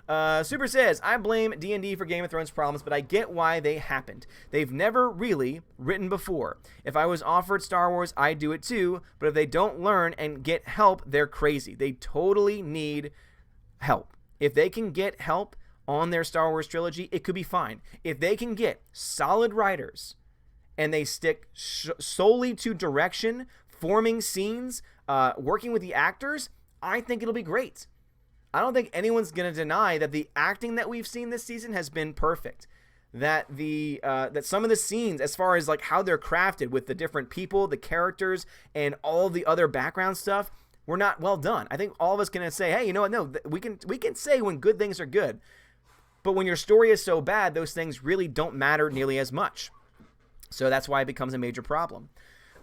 Super says, I blame D&D for Game of Thrones problems, but I get why they happened. They've never really written before. If I was offered Star Wars, I'd do it too, but if they don't learn and get help, they're crazy. They totally need help. If they can get help on their Star Wars trilogy, it could be fine. If they can get solid writers and they stick solely to direction, forming scenes, working with the actors, I think it'll be great. I don't think anyone's going to deny that the acting that we've seen this season has been perfect. That that some of the scenes, as far as like how they're crafted with the different people, the characters, and all the other background stuff, were not well done. I think all of us can say, hey, you know what? No, we can say when good things are good. But when your story is so bad, those things really don't matter nearly as much. So that's why it becomes a major problem.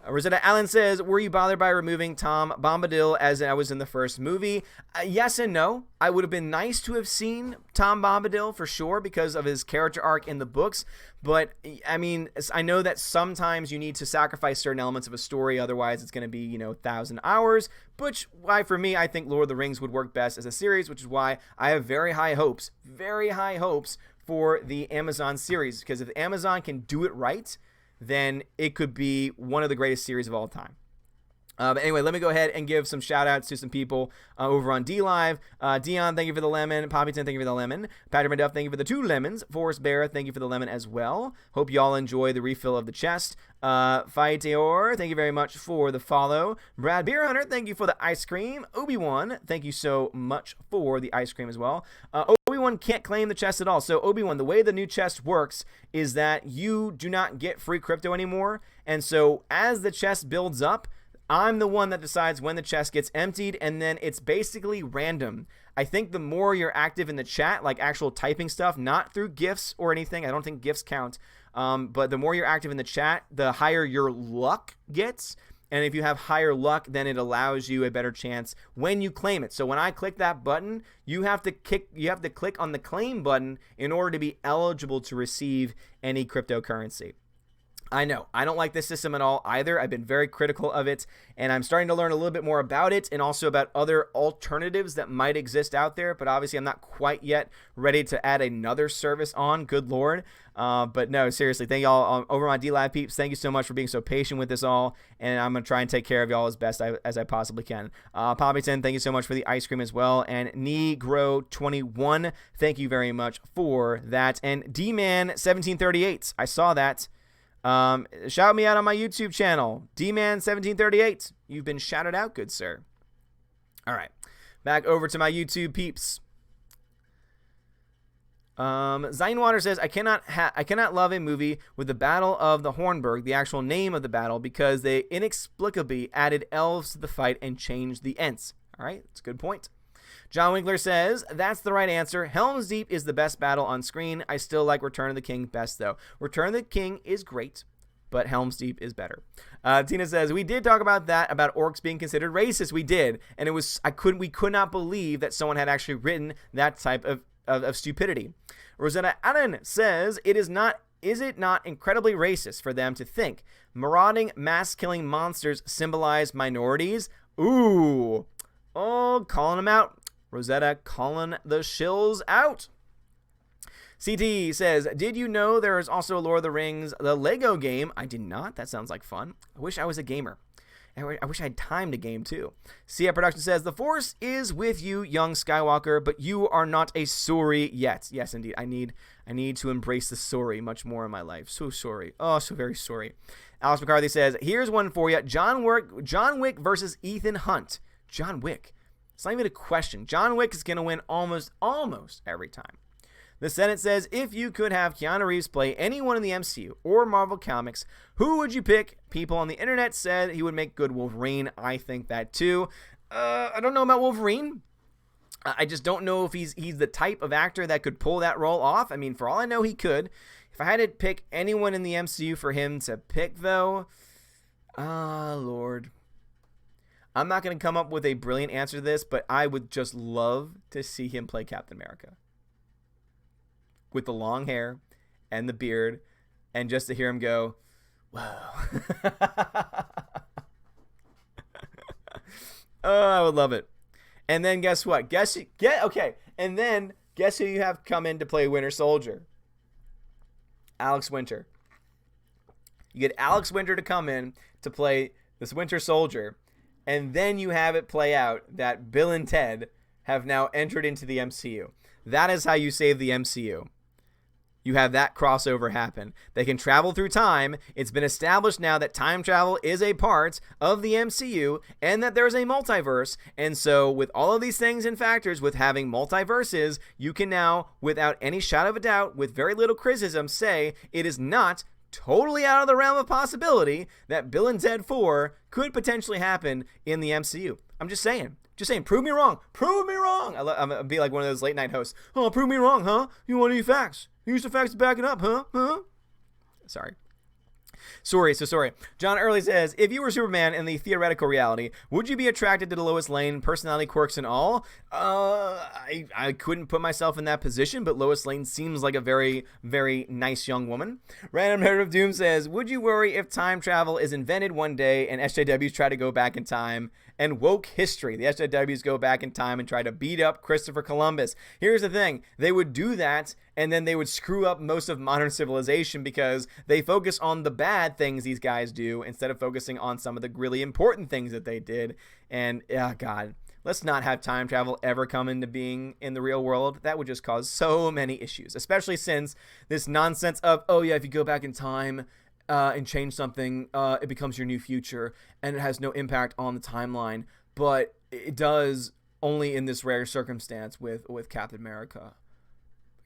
Rosetta Allen says, were you bothered by removing Tom Bombadil as I was in the first movie? Yes and no. I would have been nice to have seen Tom Bombadil for sure because of his character arc in the books. But, I mean, I know that sometimes you need to sacrifice certain elements of a story. Otherwise, it's going to be, 1,000 hours. Which, why for me, I think Lord of the Rings would work best as a series, which is why I have very high hopes for the Amazon series. Because if Amazon can do it right, then it could be one of the greatest series of all time. But anyway, let me go ahead and give some shout outs to some people over on DLive. Dion, thank you for the lemon. Poppyton, thank you for the lemon. Patrick Maduff, thank you for the 2 lemons. Forrest Bear, thank you for the lemon as well. Hope you all enjoy the refill of the chest. Faiteor, thank you very much for the follow. Brad Beer Hunter, thank you for the ice cream. Obi-Wan, thank you so much for the ice cream as well. Obi-Wan can't claim the chest at all. So Obi-Wan, the way the new chest works is that you do not get free crypto anymore. And so as the chest builds up, I'm the one that decides when the chest gets emptied, and then it's basically random. I think the more you're active in the chat, like actual typing stuff, not through GIFs or anything, I don't think GIFs count, but the more you're active in the chat, the higher your luck gets, and if you have higher luck, then it allows you a better chance when you claim it. So when I click that button, you have to click on the claim button in order to be eligible to receive any cryptocurrency. I know, I don't like this system at all either. I've been very critical of it, and I'm starting to learn a little bit more about it and also about other alternatives that might exist out there, but obviously I'm not quite yet ready to add another service on, good Lord. But no, seriously, thank y'all over my DLive peeps. Thank you so much for being so patient with this all, and I'm going to try and take care of y'all as best as I possibly can. Poppyton, thank you so much for the ice cream as well, and Negro21, thank you very much for that, and D-Man1738, I saw that. Shout me out on my YouTube channel, D-Man1738. You've been shouted out, good sir. All right, back over to my YouTube peeps. Zinewater says, I cannot love a movie with the Battle of the Hornburg, the actual name of the battle, because they inexplicably added elves to the fight and changed the Ents. All right, that's a good point. John Winkler says, that's the right answer. Helm's Deep is the best battle on screen. I still like Return of the King best, though. Return of the King is great, but Helm's Deep is better. Tina says, we did talk about that, about orcs being considered racist. We did, and we could not believe that someone had actually written that type of stupidity. Rosetta Allen says, is it not incredibly racist for them to think marauding, mass-killing monsters symbolize minorities? Ooh. Oh, calling them out. Rosetta calling the shills out. CT says, did you know there is also Lord of the Rings, the Lego game? I did not. That sounds like fun. I wish I was a gamer. I wish I had time to game too. Cia Production says, the Force is with you, young Skywalker, but you are not a Suri yet. Yes, indeed. I need to embrace the Suri much more in my life. So sorry. Oh, so very sorry. Alex McCarthy says, here's one for you. John Wick versus Ethan Hunt. John Wick. It's not even a question. John Wick is going to win almost every time. The Senate says, if you could have Keanu Reeves play anyone in the MCU or Marvel Comics, who would you pick? People on the internet said he would make good Wolverine. I think that too. I don't know about Wolverine. I just don't know if he's the type of actor that could pull that role off. I mean, for all I know, he could. If I had to pick anyone in the MCU for him to pick, though, Lord. I'm not going to come up with a brilliant answer to this, but I would just love to see him play Captain America. With the long hair and the beard, and just to hear him go, whoa. Oh, I would love it. And then guess what? Okay. And then Guess who you have come in to play Winter Soldier? Alex Winter. You get Alex Winter to come in to play this Winter Soldier, and then you have it play out that Bill and Ted have now entered into the MCU. That is how you save the MCU. You have that crossover happen. They can travel through time. It's been established now that time travel is a part of the MCU and that there's a multiverse. And so with all of these things and factors, with having multiverses, you can now, without any shadow of a doubt, with very little criticism, say it is not totally out of the realm of possibility that Bill and Ted 4 could potentially happen in the MCU. I'm just saying. Just saying, prove me wrong. Prove me wrong. I'm going to be like one of those late night hosts. Oh, prove me wrong, huh? You want any facts? Use the facts to back it up, huh? Sorry. Sorry. John Early says, if you were Superman in the theoretical reality, would you be attracted to the Lois Lane, personality quirks and all? I couldn't put myself in that position, but Lois Lane seems like a very, very nice young woman. Random Nerd of Doom says, would you worry if time travel is invented one day and SJWs try to go back in time? And woke history. The SJWs go back in time and try to beat up Christopher Columbus. Here's the thing. They would do that, and then they would screw up most of modern civilization because they focus on the bad things these guys do instead of focusing on some of the really important things that they did. And, God, let's not have time travel ever come into being in the real world. That would just cause so many issues, especially since this nonsense of, oh, yeah, if you go back in time and change something, it becomes your new future, and it has no impact on the timeline, but it does only in this rare circumstance with Captain America.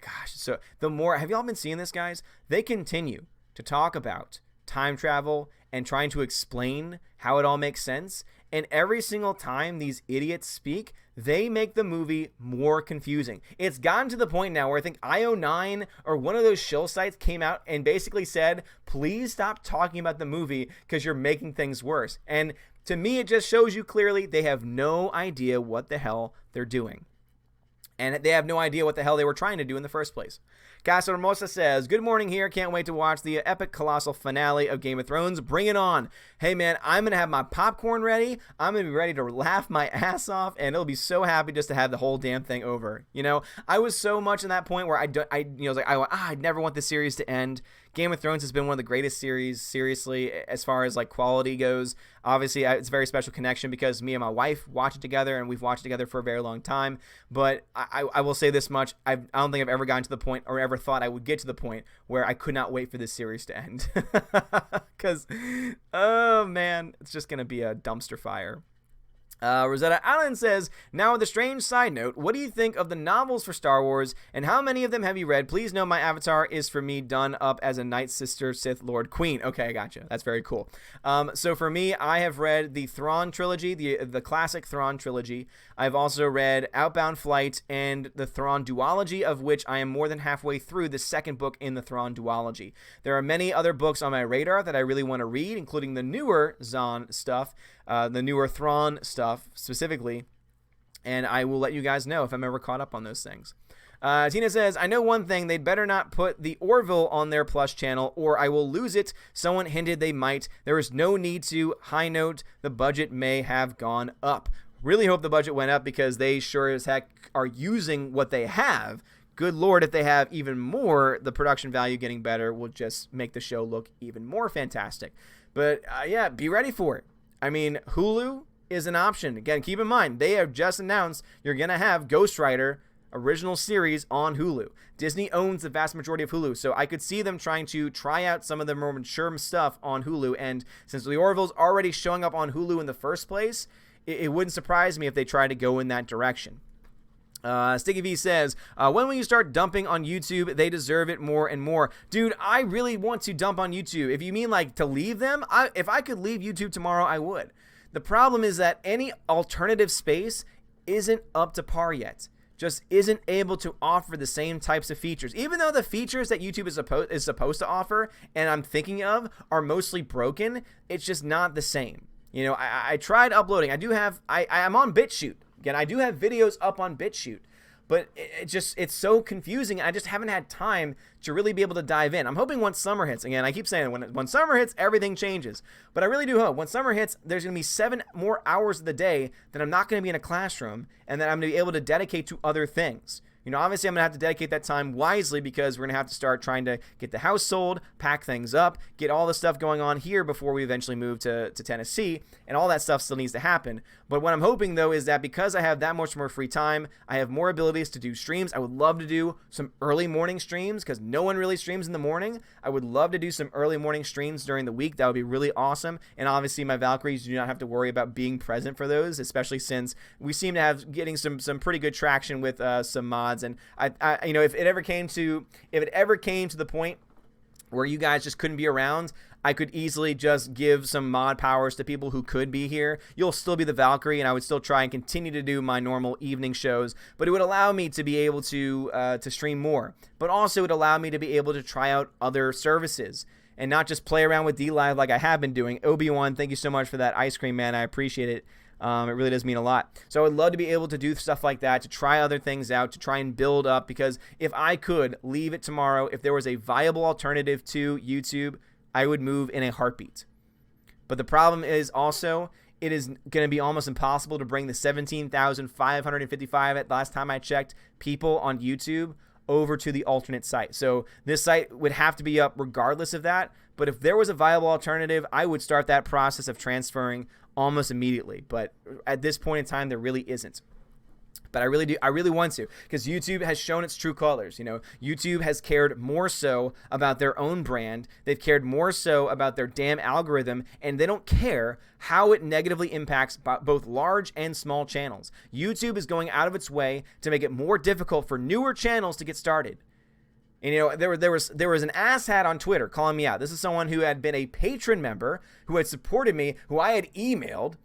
Gosh, so the more, have y'all been seeing this, guys? They continue to talk about time travel and trying to explain how it all makes sense, and every single time these idiots speak, they make the movie more confusing. It's gotten to the point now where I think IO9 or one of those shill sites came out and basically said, please stop talking about the movie because you're making things worse. And to me, it just shows you clearly they have no idea what the hell they're doing. And they have no idea what the hell they were trying to do in the first place. Casa Hermosa says, good morning here. Can't wait to watch the epic colossal finale of Game of Thrones. Bring it on. Hey, man, I'm going to have my popcorn ready. I'm going to be ready to laugh my ass off, and it'll be so happy just to have the whole damn thing over. You know, I was so much in that point where I'd never want this series to end. Game of Thrones has been one of the greatest series, seriously, as far as like quality goes. Obviously, it's a very special connection because me and my wife watch it together, and we've watched it together for a very long time. But I will say this much. I don't think I've ever gotten to the point or ever thought I would get to the point where I could not wait for this series to end. Because, oh man, it's just going to be a dumpster fire. Rosetta Allen says, now with a strange side note, what do you think of the novels for Star Wars, and how many of them have you read? Please know my avatar is for me done up as a Night Sister Sith Lord Queen. Okay, I gotcha. That's very cool. So for me, I have read the Thrawn trilogy, the classic Thrawn trilogy. I've also read Outbound Flight and the Thrawn duology, of which I am more than halfway through the second book in the Thrawn duology. There are many other books on my radar that I really want to read, including the newer Zahn stuff, the newer Thrawn stuff specifically, and I will let you guys know if I'm ever caught up on those things. Tina says, I know one thing, they'd better not put the Orville on their Plus channel or I will lose it. Someone hinted they might. There is no need to. High note, the budget may have gone up. Really hope the budget went up because they sure as heck are using what they have. Good Lord, if they have even more, the production value getting better will just make the show look even more fantastic. But yeah, be ready for it. I mean, Hulu is an option. Again, keep in mind, they have just announced you're going to have Ghost Rider original series on Hulu. Disney owns the vast majority of Hulu, so I could see them trying to try out some of the more mature stuff on Hulu. And since the Orville's already showing up on Hulu in the first place, it wouldn't surprise me if they try to go in that direction. Sticky V says, when will you start dumping on YouTube? They deserve it more and more. Dude, I really want to dump on YouTube. If you mean like to leave them, if I could leave YouTube tomorrow, I would. The problem is that any alternative space isn't up to par yet. Just isn't able to offer the same types of features. Even though the features that YouTube is supposed to offer and I'm thinking of are mostly broken, it's just not the same. You know, I tried uploading. I'm on BitChute. Again, I do have videos up on BitChute, but it's so confusing. I just haven't had time to really be able to dive in. I'm hoping once summer hits, again, I keep saying when summer hits, everything changes. But I really do hope when summer hits, there's going to be 7 more hours of the day that I'm not going to be in a classroom and that I'm going to be able to dedicate to other things. Obviously I'm going to have to dedicate that time wisely because we're going to have to start trying to get the house sold, pack things up, get all the stuff going on here before we eventually move to Tennessee, and all that stuff still needs to happen. But what I'm hoping, though, is that because I have that much more free time, I have more abilities to do streams. I would love to do some early morning streams because no one really streams in the morning. I would love to do some early morning streams during the week. That would be really awesome. And obviously my Valkyries do not have to worry about being present for those, especially since we seem to have getting some pretty good traction with some mods. And I if it ever came to the point where you guys just couldn't be around, I could easily just give some mod powers to people who could be here. You'll still be the Valkyrie, and I would still try and continue to do my normal evening shows, but it would allow me to be able to stream more. But also it would allow me to be able to try out other services and not just play around with DLive like I have been doing. Obi-Wan, thank you so much for that ice cream, man. I appreciate it. It really does mean a lot. So I would love to be able to do stuff like that, to try other things out, to try and build up, because if I could leave it tomorrow, if there was a viable alternative to YouTube, I would move in a heartbeat. But the problem is also, it is going to be almost impossible to bring the 17,555 at last time I checked people on YouTube over to the alternate site. So this site would have to be up regardless of that. But if there was a viable alternative, I would start that process of transferring almost immediately. But at this point in time, there really isn't. But I really want to, because YouTube has shown its true colors. YouTube has cared more so about their own brand. They've cared more so about their damn algorithm, and they don't care how it negatively impacts both large and small channels. YouTube is going out of its way to make it more difficult for newer channels to get started. And there was an asshat on Twitter calling me out. This is someone who had been a patron member, who had supported me, who I had emailed,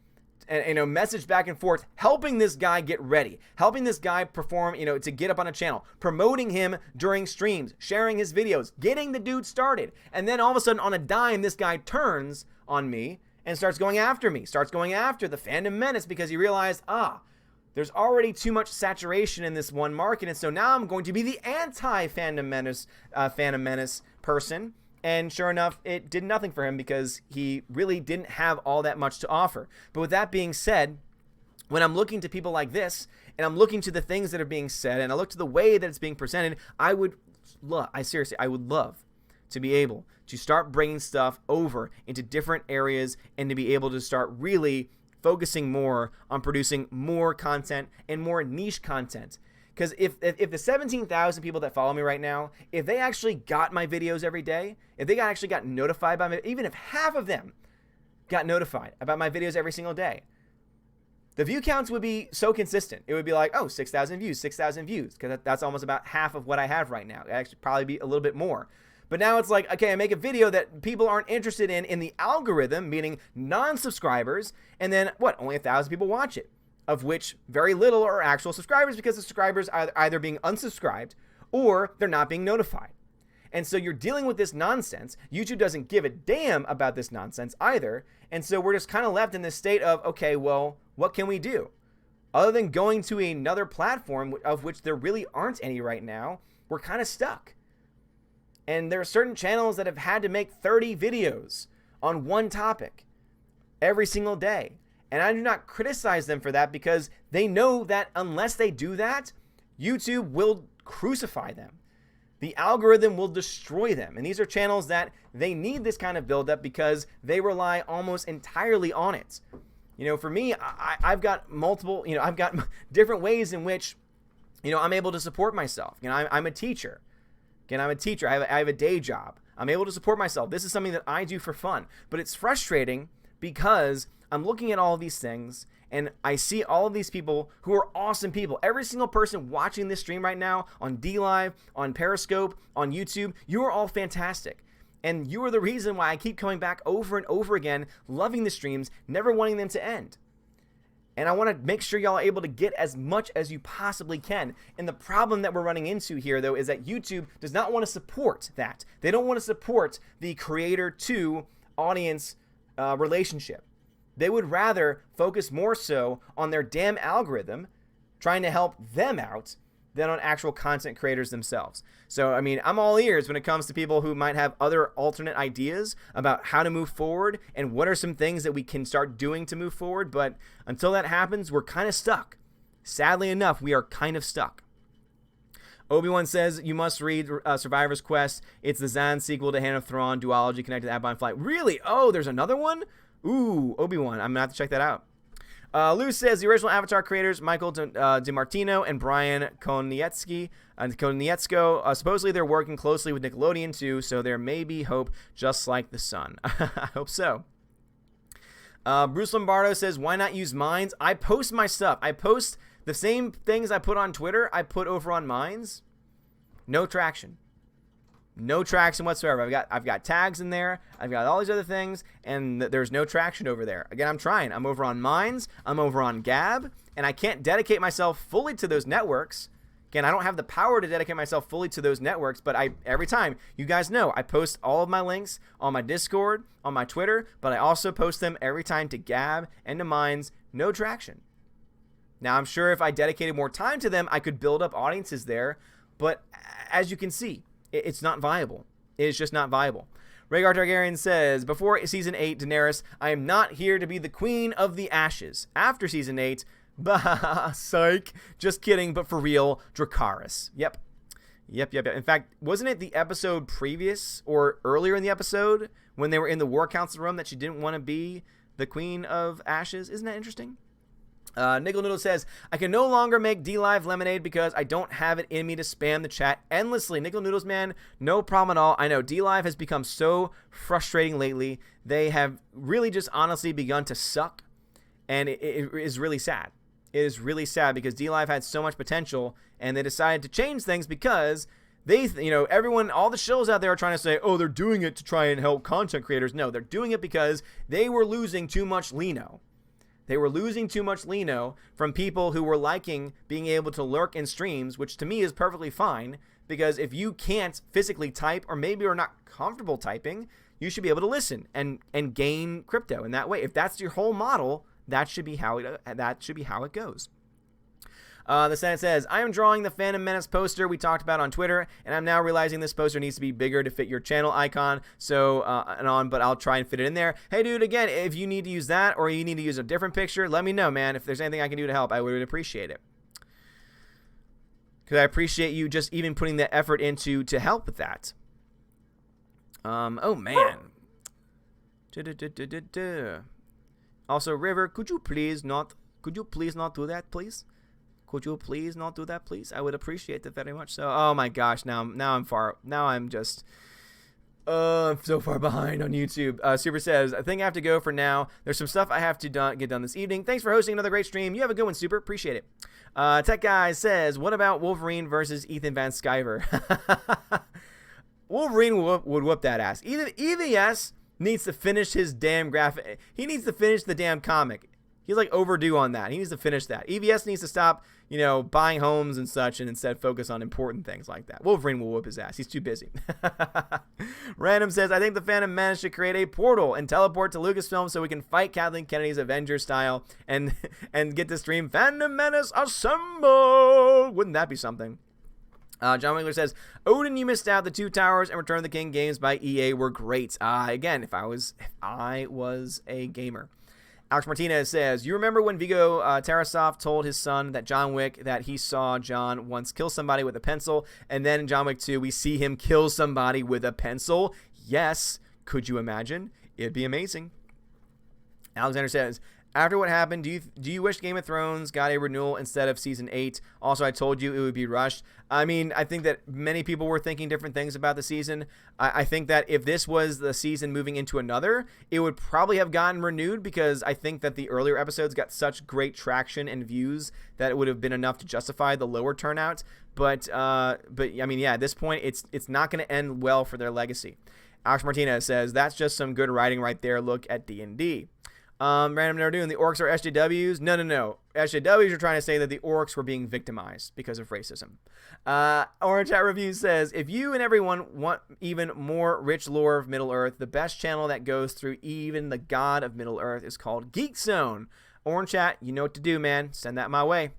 and messaged back and forth, helping this guy get ready, helping this guy perform, to get up on a channel, promoting him during streams, sharing his videos, getting the dude started. And then all of a sudden, on a dime, this guy turns on me and starts going after me, starts going after the Fandom Menace, because he realized, there's already too much saturation in this one market, and so now I'm going to be the anti-Fandom Menace person. And sure enough, it did nothing for him because he really didn't have all that much to offer. But with that being said, when I'm looking to people like this, and I'm looking to the things that are being said, and I look to the way that it's being presented, I would love to be able to start bringing stuff over into different areas and to be able to start really focusing more on producing more content and more niche content. Because if the 17,000 people that follow me right now, if they actually got my videos every day, if they actually got notified by me, even if half of them got notified about my videos every single day, the view counts would be so consistent. It would be like, 6,000 views, 6,000 views, because that's almost about half of what I have right now. It'd actually probably be a little bit more. But now it's like, okay, I make a video that people aren't interested in the algorithm, meaning non-subscribers, and then only 1,000 people watch it, of which very little are actual subscribers, because the subscribers are either being unsubscribed or they're not being notified. And so you're dealing with this nonsense. YouTube doesn't give a damn about this nonsense either. And so we're just kind of left in this state of, okay, well, what can we do? Other than going to another platform, of which there really aren't any right now, we're kind of stuck. And there are certain channels that have had to make 30 videos on one topic every single day. And I do not criticize them for that, because they know that unless they do that, YouTube will crucify them. The algorithm will destroy them. And these are channels that they need this kind of buildup because they rely almost entirely on it. For me, I've got multiple, I've got different ways in which, I'm able to support myself. I'm a teacher. Again, I'm a teacher. I have a day job. I'm able to support myself. This is something that I do for fun. But it's frustrating because I'm looking at all of these things and I see all of these people who are awesome people. Every single person watching this stream right now on DLive, on Periscope, on YouTube, you are all fantastic. And you are the reason why I keep coming back over and over again, loving the streams, never wanting them to end. And I want to make sure y'all are able to get as much as you possibly can. And the problem that we're running into here, though, is that YouTube does not want to support that. They don't want to support the creator to audience relationship. They would rather focus more so on their damn algorithm, trying to help them out, than on actual content creators themselves. So, I'm all ears when it comes to people who might have other alternate ideas about how to move forward and what are some things that we can start doing to move forward. But until that happens, we're kind of stuck. Sadly enough, we are kind of stuck. Obi-Wan says you must read Survivor's Quest. It's the Zan sequel to Hand of Thrawn duology connected to Avalon Flight. Really? Oh, there's another one? Ooh, Obi-Wan. I'm going to have to check that out. Lou says the original Avatar creators, Michael DeMartino and Brian Konietzko, supposedly they're working closely with Nickelodeon too, so there may be hope just like the sun. I hope so. Bruce Lombardo says, why not use Minds? I post my stuff. I post the same things I put on Twitter, I put over on Minds. No traction. No traction whatsoever. I've got tags in there. I've got all these other things, and there's no traction over there. Again, I'm trying. I'm over on Minds. I'm over on Gab, and I can't dedicate myself fully to those networks. Again, I don't have the power to dedicate myself fully to those networks, but every time, you guys know, I post all of my links on my Discord, on my Twitter, but I also post them every time to Gab and to Minds. No traction. Now, I'm sure if I dedicated more time to them, I could build up audiences there, but as you can see, it's not viable. It is just not viable. Rhaegar Targaryen says, before Season 8, Daenerys, I am not here to be the Queen of the Ashes. After Season 8, bah, psych. Just kidding, but for real, Dracarys. Yep. In fact, wasn't it the episode previous or earlier in the episode when they were in the War Council room that she didn't want to be the Queen of Ashes? Isn't that interesting? Nickel Noodle says, I can no longer make D-Live lemonade because I don't have it in me to spam the chat endlessly. Nickel Noodles, man, no problem at all. I know D-Live has become so frustrating lately. They have really just honestly begun to suck, and it is really sad. It is really sad because D-Live had so much potential, and they decided to change things because they, everyone, all the shows out there are trying to say, oh, they're doing it to try and help content creators. No, they're doing it because they were losing too much Lino. They were losing too much Lino from people who were liking being able to lurk in streams, which to me is perfectly fine, because if you can't physically type or maybe are not comfortable typing, you should be able to listen and gain crypto in that way. If that's your whole model, that should be how it goes. The Senate says, I am drawing the Phantom Menace poster we talked about on Twitter, and I'm now realizing this poster needs to be bigger to fit your channel icon, but I'll try and fit it in there. Hey, dude, again, if you need to use that or you need to use a different picture, let me know, man. If there's anything I can do to help, I would appreciate it. Because I appreciate you just even putting the effort into to help with that. Oh, man. Also, River, could you please not do that, please? Could you please not do that, please? I would appreciate it very much. So, oh my gosh, now I'm so far behind on YouTube. Super says, I think I have to go for now. There's some stuff I have to get done this evening. Thanks for hosting another great stream. You have a good one, Super. Appreciate it. Tech Guy says, what about Wolverine versus Ethan Van Sciver? Wolverine would whoop that ass. EVS needs to finish his damn graphic. He needs to finish the damn comic. He's like overdue on that. He needs to finish that. EVS needs to stop, buying homes and such and instead focus on important things like that. Wolverine will whoop his ass. He's too busy. Random says, I think the Phantom Menace should create a portal and teleport to Lucasfilm so we can fight Kathleen Kennedy's Avengers style and get to stream Phantom Menace Assemble. Wouldn't that be something? John Wiggler says, Odin, you missed out. The Two Towers and Return of the King games by EA were great. Again, if I was a gamer. Alex Martinez says, you remember when Viggo Tarasov told his son that John Wick, that he saw John once kill somebody with a pencil, and then in John Wick 2, we see him kill somebody with a pencil? Yes. Could you imagine? It'd be amazing. Alexander says, after what happened, do you wish Game of Thrones got a renewal instead of Season 8? Also, I told you it would be rushed. I mean, I think that many people were thinking different things about the season. I think that if this was the season moving into another, it would probably have gotten renewed because I think that the earlier episodes got such great traction and views that it would have been enough to justify the lower turnout. But I mean, yeah, at this point, it's not going to end well for their legacy. Alex Martinez says, that's just some good writing right there. Look at D&D. Random Nerdoon, the orcs are SJWs? No. SJWs are trying to say that the orcs were being victimized because of racism. Orange Chat Reviews says, if you and everyone want even more rich lore of Middle-earth, the best channel that goes through even the god of Middle-earth is called Geek Zone. Orange Chat, you know what to do, man. Send that my way.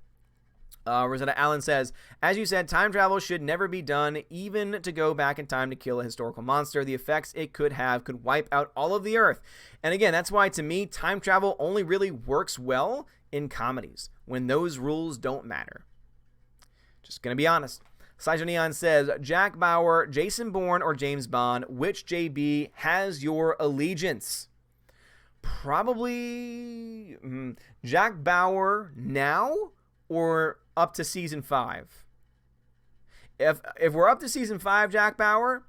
Rosetta Allen says, as you said, time travel should never be done, even to go back in time to kill a historical monster. The effects it could have could wipe out all of the earth. And again, that's why to me, time travel only really works well in comedies, when those rules don't matter. Just gonna be honest. Saijo Neon says, Jack Bauer, Jason Bourne, or James Bond, which JB has your allegiance? Probably Jack Bauer now or up to season 5. If we're up to season 5, Jack Bauer.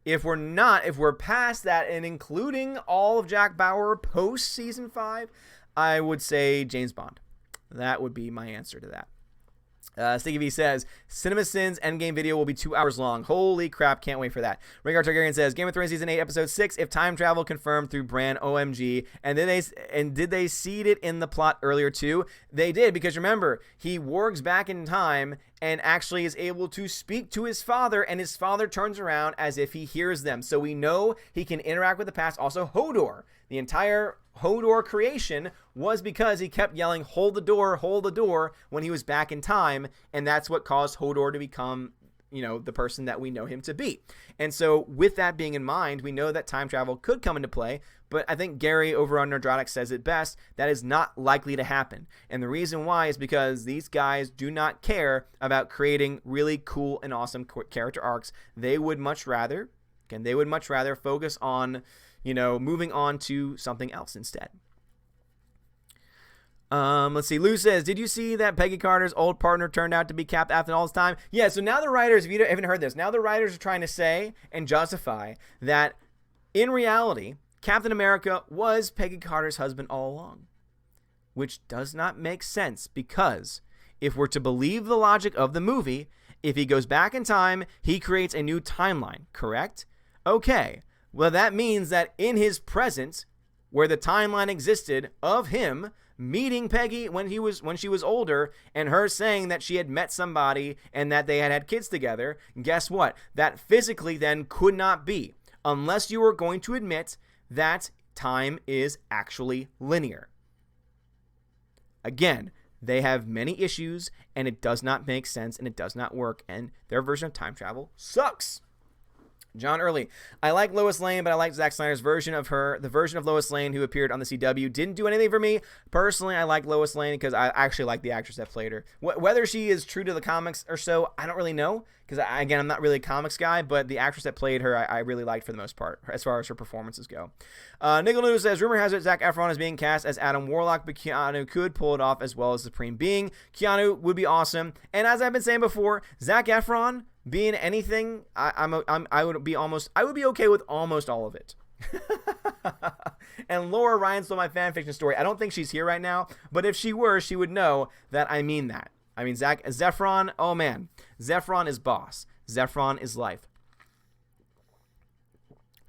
If we're not, if we're past that and including all of Jack Bauer post season 5, I would say James Bond. That would be my answer to that. Sticky V says, Cinema Sins Endgame video will be 2 hours long. Holy crap, can't wait for that. Rhaegar Targaryen says, Game of Thrones Season 8, Episode 6, if time travel confirmed through Bran, OMG. And did they seed it in the plot earlier too? They did, because remember, he wargs back in time and actually is able to speak to his father, and his father turns around as if he hears them. So we know he can interact with the past. Also, Hodor. The entire Hodor creation was because he kept yelling, hold the door, when he was back in time, and that's what caused Hodor to become, the person that we know him to be. And so with that being in mind, we know that time travel could come into play, but I think Gary over on Nerdrotic says it best, that is not likely to happen. And the reason why is because these guys do not care about creating really cool and awesome character arcs. They would much rather focus on moving on to something else instead. Let's see. Lou says, did you see that Peggy Carter's old partner turned out to be Cap Afton all this time? Yeah, so now the writers, if you haven't heard this, now the writers are trying to say and justify that in reality, Captain America was Peggy Carter's husband all along, which does not make sense because if we're to believe the logic of the movie, if he goes back in time, he creates a new timeline, correct? Okay. Well, that means that in his present, where the timeline existed of him meeting Peggy when she was older and her saying that she had met somebody and that they had kids together, guess what? That physically then could not be unless you were going to admit that time is actually linear. Again, they have many issues and it does not make sense and it does not work, and their version of time travel sucks. John Early, I like Lois Lane, but I like Zack Snyder's version of her. The version of Lois Lane who appeared on the CW didn't do anything for me. Personally, I like Lois Lane because I actually like the actress that played her. Whether she is true to the comics or so, I don't really know because, again, I'm not really a comics guy, but the actress that played her, I really liked for the most part as far as her performances go. Nickel Noodle says, rumor has it Zac Efron is being cast as Adam Warlock, but Keanu could pull it off as well as Supreme Being. Keanu would be awesome. And as I've been saying before, Zac Efron being anything, I would be okay with almost all of it. And Laura Ryan stole my fanfiction story. I don't think she's here right now, but if she were, she would know that I mean that. I mean, Zephron, oh man, Zephron is boss. Zephron is life.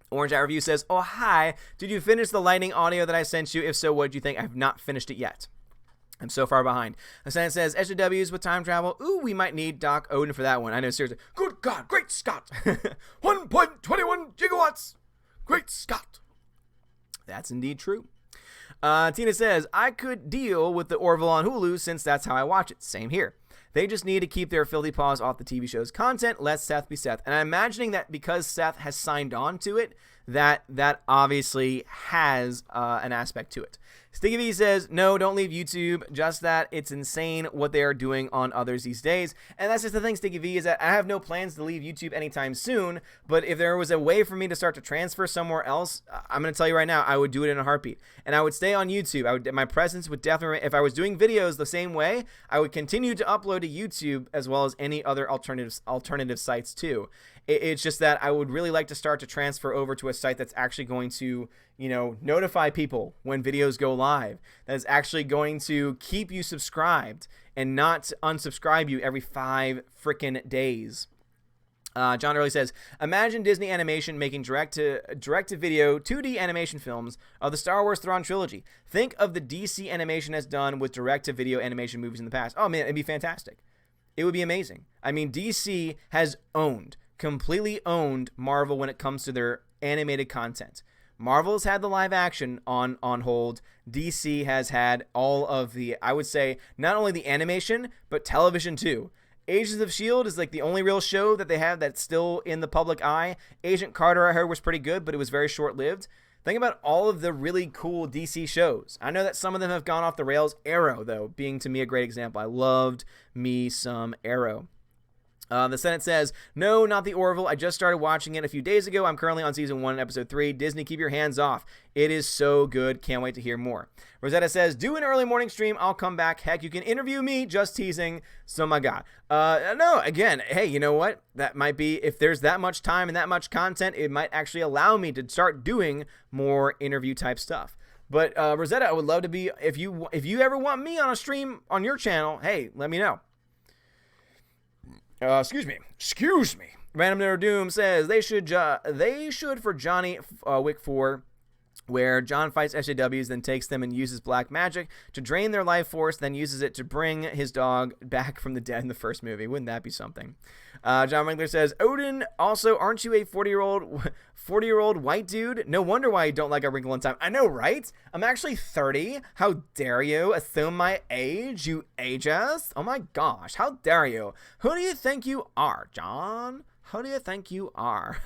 Orange Eye Review says, oh hi, did you finish the lightning audio that I sent you? If so, what did you think? I have not finished it yet. I'm so far behind. Hassan says, SJWs with time travel. Ooh, we might need Doc Odin for that one. I know, seriously. Good God, great Scott. 1.21 gigawatts. Great Scott. That's indeed true. Tina says, I could deal with the Orville on Hulu since that's how I watch it. Same here. They just need to keep their filthy paws off the TV show's content. Let Seth be Seth. And I'm imagining that because Seth has signed on to it, that obviously has an aspect to it. Sticky V says, no, don't leave YouTube. Just that it's insane what they are doing on others these days. And that's just the thing, Sticky V, is that I have no plans to leave YouTube anytime soon. But if there was a way for me to start to transfer somewhere else, I'm going to tell you right now, I would do it in a heartbeat. And I would stay on YouTube. My presence would definitely, if I was doing videos the same way, I would continue to upload to YouTube as well as any other alternative sites too. It's just that I would really like to start to transfer over to a site that's actually going to, notify people when videos go live. That is actually going to keep you subscribed and not unsubscribe you every 5 freaking days. John Early says, imagine Disney Animation making direct-to-video 2D animation films of the Star Wars Thrawn trilogy. Think of the DC Animation has done with direct-to-video animation movies in the past. Oh man, it'd be fantastic. It would be amazing. I mean, DC has completely owned Marvel when it comes to their animated content. Marvel's had the live action on hold. DC has had all of the, I would say, not only the animation, but television too. Agents of S.H.I.E.L.D. is like the only real show that they have that's still in the public eye. Agent Carter, I heard, was pretty good, but it was very short-lived. Think about all of the really cool DC shows. I know that some of them have gone off the rails. Arrow, though, being to me a great example. I loved me some Arrow. The Senate says, no, not the Orville. I just started watching it a few days ago. I'm currently on season 1, episode 3. Disney, keep your hands off. It is so good. Can't wait to hear more. Rosetta says, do an early morning stream. I'll come back. Heck, you can interview me. Just teasing. So, my God. No, again, hey, you know what? That might be, if there's that much time and that much content, it might actually allow me to start doing more interview type stuff. But, Rosetta, I would love to be, if you ever want me on a stream on your channel, hey, let me know. Excuse me. Random Nerd Doom says they should for Johnny Wick 4, where John fights SJWs, then takes them and uses black magic to drain their life force, then uses it to bring his dog back from the dead in the first movie. Wouldn't that be something? John Winkler says, Odin, also, aren't you a 40-year-old white dude? No wonder why you don't like A Wrinkle in Time. I know, right? I'm actually 30. How dare you assume my age, you ageist? Oh my gosh, how dare you? Who do you think you are, John? Who do you think you are?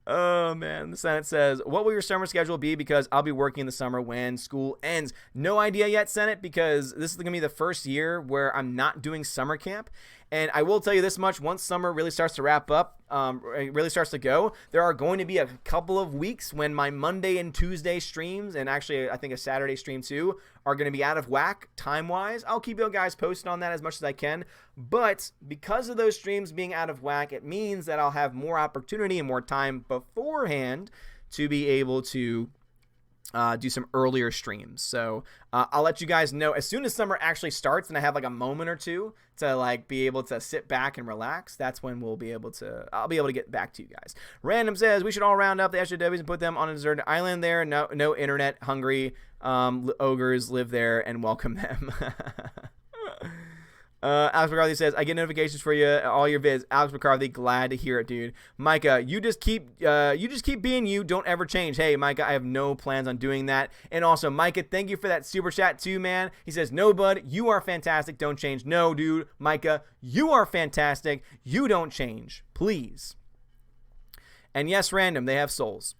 Oh, man. The Senate says, what will your summer schedule be? Because I'll be working in the summer when school ends. No idea yet, Senate, because this is going to be the first year where I'm not doing summer camp. And I will tell you this much, once summer really starts to wrap up, really starts to go, there are going to be a couple of weeks when my Monday and Tuesday streams, and actually I think a Saturday stream too, are going to be out of whack time-wise. I'll keep you guys posted on that as much as I can. But because of those streams being out of whack, it means that I'll have more opportunity and more time beforehand to be able to do some earlier streams. So I'll let you guys know as soon as summer actually starts and I have like a moment or two to like be able to sit back and relax. That's when I'll be able to get back to you guys. Random says we should all round up the SJWs and put them on a deserted island there. No internet hungry ogres live there and welcome them. Alex McCarthy says, I get notifications for you, all your vids. Alex McCarthy, glad to hear it, dude. Micah, you just keep being you. Don't ever change. Hey, Micah, I have no plans on doing that. And also, Micah, thank you for that super chat too, man. He says, no, bud, you are fantastic. Don't change. No, dude. Micah, you are fantastic. You don't change. Please. And yes, Random, they have souls.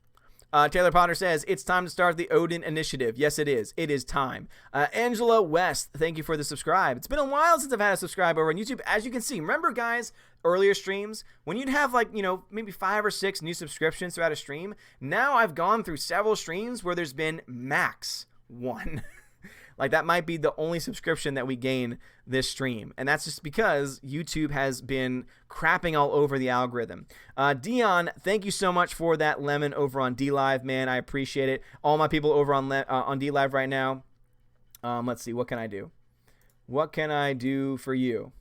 Taylor Potter says, it's time to start the Odin Initiative. Yes, it is. It is time. Angela West, thank you for the subscribe. It's been a while since I've had a subscribe over on YouTube. As you can see, remember, guys, earlier streams, when you'd have like, maybe 5 or 6 new subscriptions throughout a stream, now I've gone through several streams where there's been max 1. Like, that might be the only subscription that we gain this stream. And that's just because YouTube has been crapping all over the algorithm. Dion, thank you so much for that lemon over on DLive, man. I appreciate it. All my people over on DLive right now. Let's see. What can I do? What can I do for you?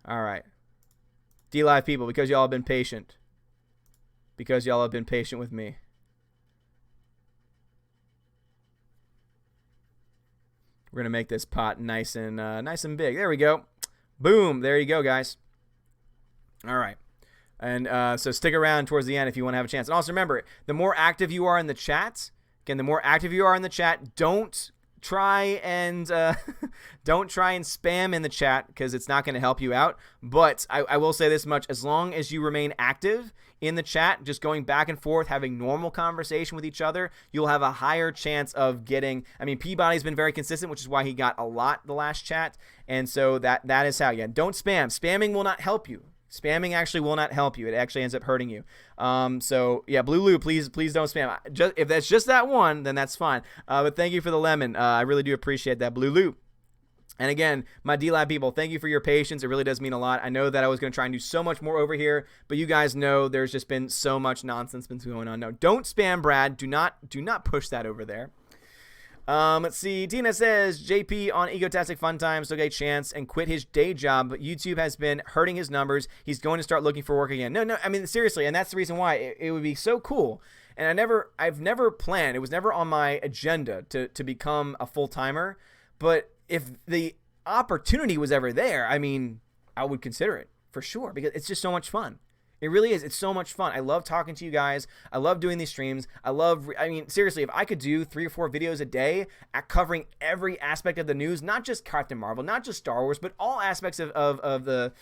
All right. DLive people, because y'all have been patient. Because y'all have been patient with me. We're going to make this pot nice and big. There we go. Boom. There you go, guys. All right. And so stick around towards the end if you want to have a chance. And also remember, the more active you are in the chat, again, don't try and spam in the chat because it's not going to help you out. But I will say this much. As long as you remain active in the chat, just going back and forth, having normal conversation with each other, you'll have a higher chance of getting, Peabody's been very consistent, which is why he got a lot the last chat. And so that is how, don't spam. Spamming will not help you. Spamming actually will not help you. It actually ends up hurting you. So yeah, Blue Lou, please don't spam. If that's just that one, then that's fine. But thank you for the lemon. I really do appreciate that, Blue Lou. And again, my DLab people, thank you for your patience. It really does mean a lot. I know that I was going to try and do so much more over here, but you guys know there's just been so much nonsense been going on. No, don't spam, Brad. Do not push that over there. Let's see. Tina says, JP on Egotastic Fun Time still get a chance and quit his day job, but YouTube has been hurting his numbers. He's going to start looking for work again. No, seriously, and that's the reason why it would be so cool. And I've never planned. It was never on my agenda to become a full-timer, but if the opportunity was ever there, I would consider it for sure because it's just so much fun. It really is. It's so much fun. I love talking to you guys. I love doing these streams. Seriously, if I could do 3 or 4 videos a day at covering every aspect of the news, not just Captain Marvel, not just Star Wars, but all aspects of the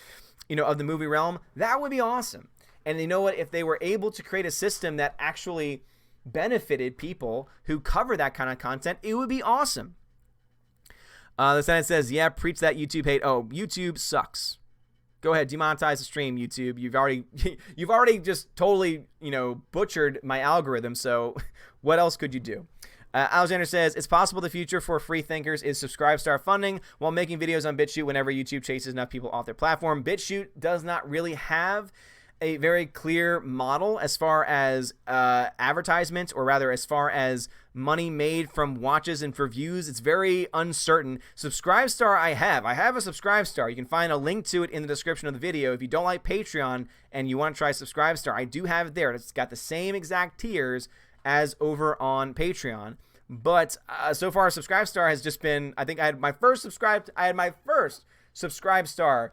movie realm, that would be awesome. And you know what? If they were able to create a system that actually benefited people who cover that kind of content, it would be awesome. The Senate says, yeah, preach that YouTube hate. Oh, YouTube sucks. Go ahead, demonetize the stream, YouTube. You've already just totally, butchered my algorithm. So what else could you do? Alexander says, it's possible the future for free thinkers is Subscribestar funding while making videos on BitChute whenever YouTube chases enough people off their platform. BitChute does not really have a very clear model as far as advertisements, or rather as far as money made from watches and for views. It's very uncertain. Subscribestar I have a Subscribestar. You can find a link to it in the description of the video. If you don't like Patreon and you want to try Subscribestar, I do have it there. It's got the same exact tiers as over on Patreon. But so far, Subscribestar has just been, I think I had my first Subscribestar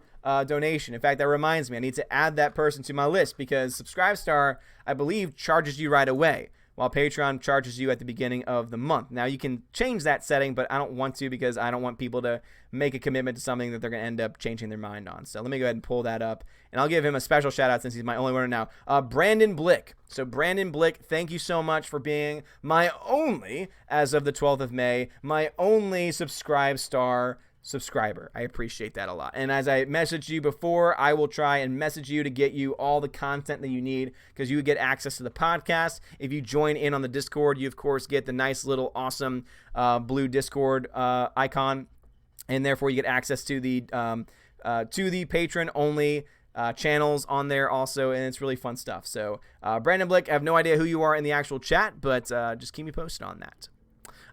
donation. In fact, that reminds me, I need to add that person to my list, because Subscribestar, I believe, charges you right away, while Patreon charges you at the beginning of the month. Now, you can change that setting, but I don't want to, because I don't want people to make a commitment to something that they're going to end up changing their mind on. So let me go ahead and pull that up, and I'll give him a special shout out since he's my only winner now. Brandon Blick. So Brandon Blick, thank you so much for being my only, as of the 12th of May, my only Subscribestar subscriber. I appreciate that a lot. And as I messaged you before, I will try and message you to get you all the content that you need, because you get access to the podcast. If you join in on the Discord, you of course get the nice little awesome blue Discord icon, and therefore you get access to the patron only channels on there also, and it's really fun stuff. So Brandon Blick, I have no idea who you are in the actual chat, but just keep me posted on that.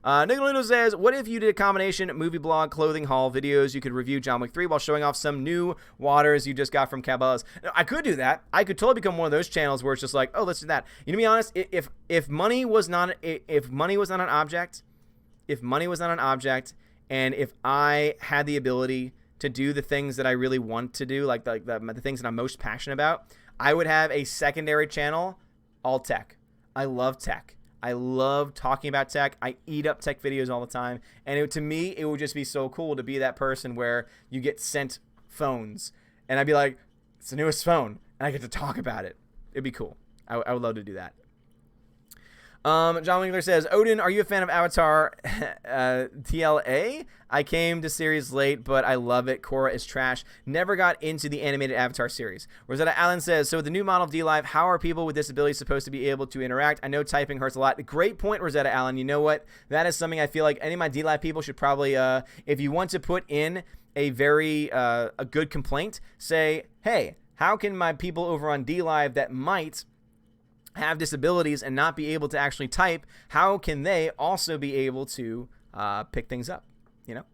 Nicolino says, what if you did a combination movie blog, clothing haul videos? You could review John Wick 3 while showing off some new waters you just got from Cabela's. I could do that. I could totally become one of those channels where it's just like, oh, let's do that. You know, to be honest, if money was not an object, and if I had the ability to do the things that I really want to do, like the things that I'm most passionate about, I would have a secondary channel, all tech. I love tech. I love talking about tech. I eat up tech videos all the time. And to me, it would just be so cool to be that person where you get sent phones. And I'd be like, it's the newest phone. And I get to talk about it. It'd be cool. I would love to do that. John Wingler says, Odin, are you a fan of Avatar TLA? I came to series late, but I love it. Korra is trash. Never got into the animated Avatar series. Rosetta Allen says, so with the new model of DLive, how are people with disabilities supposed to be able to interact? I know typing hurts a lot. Great point, Rosetta Allen. You know what? That is something I feel like any of my DLive people should probably, if you want to put in a very a good complaint, say, hey, how can my people over on DLive that might have disabilities and not be able to actually type, how can they also be able to pick things up? You know,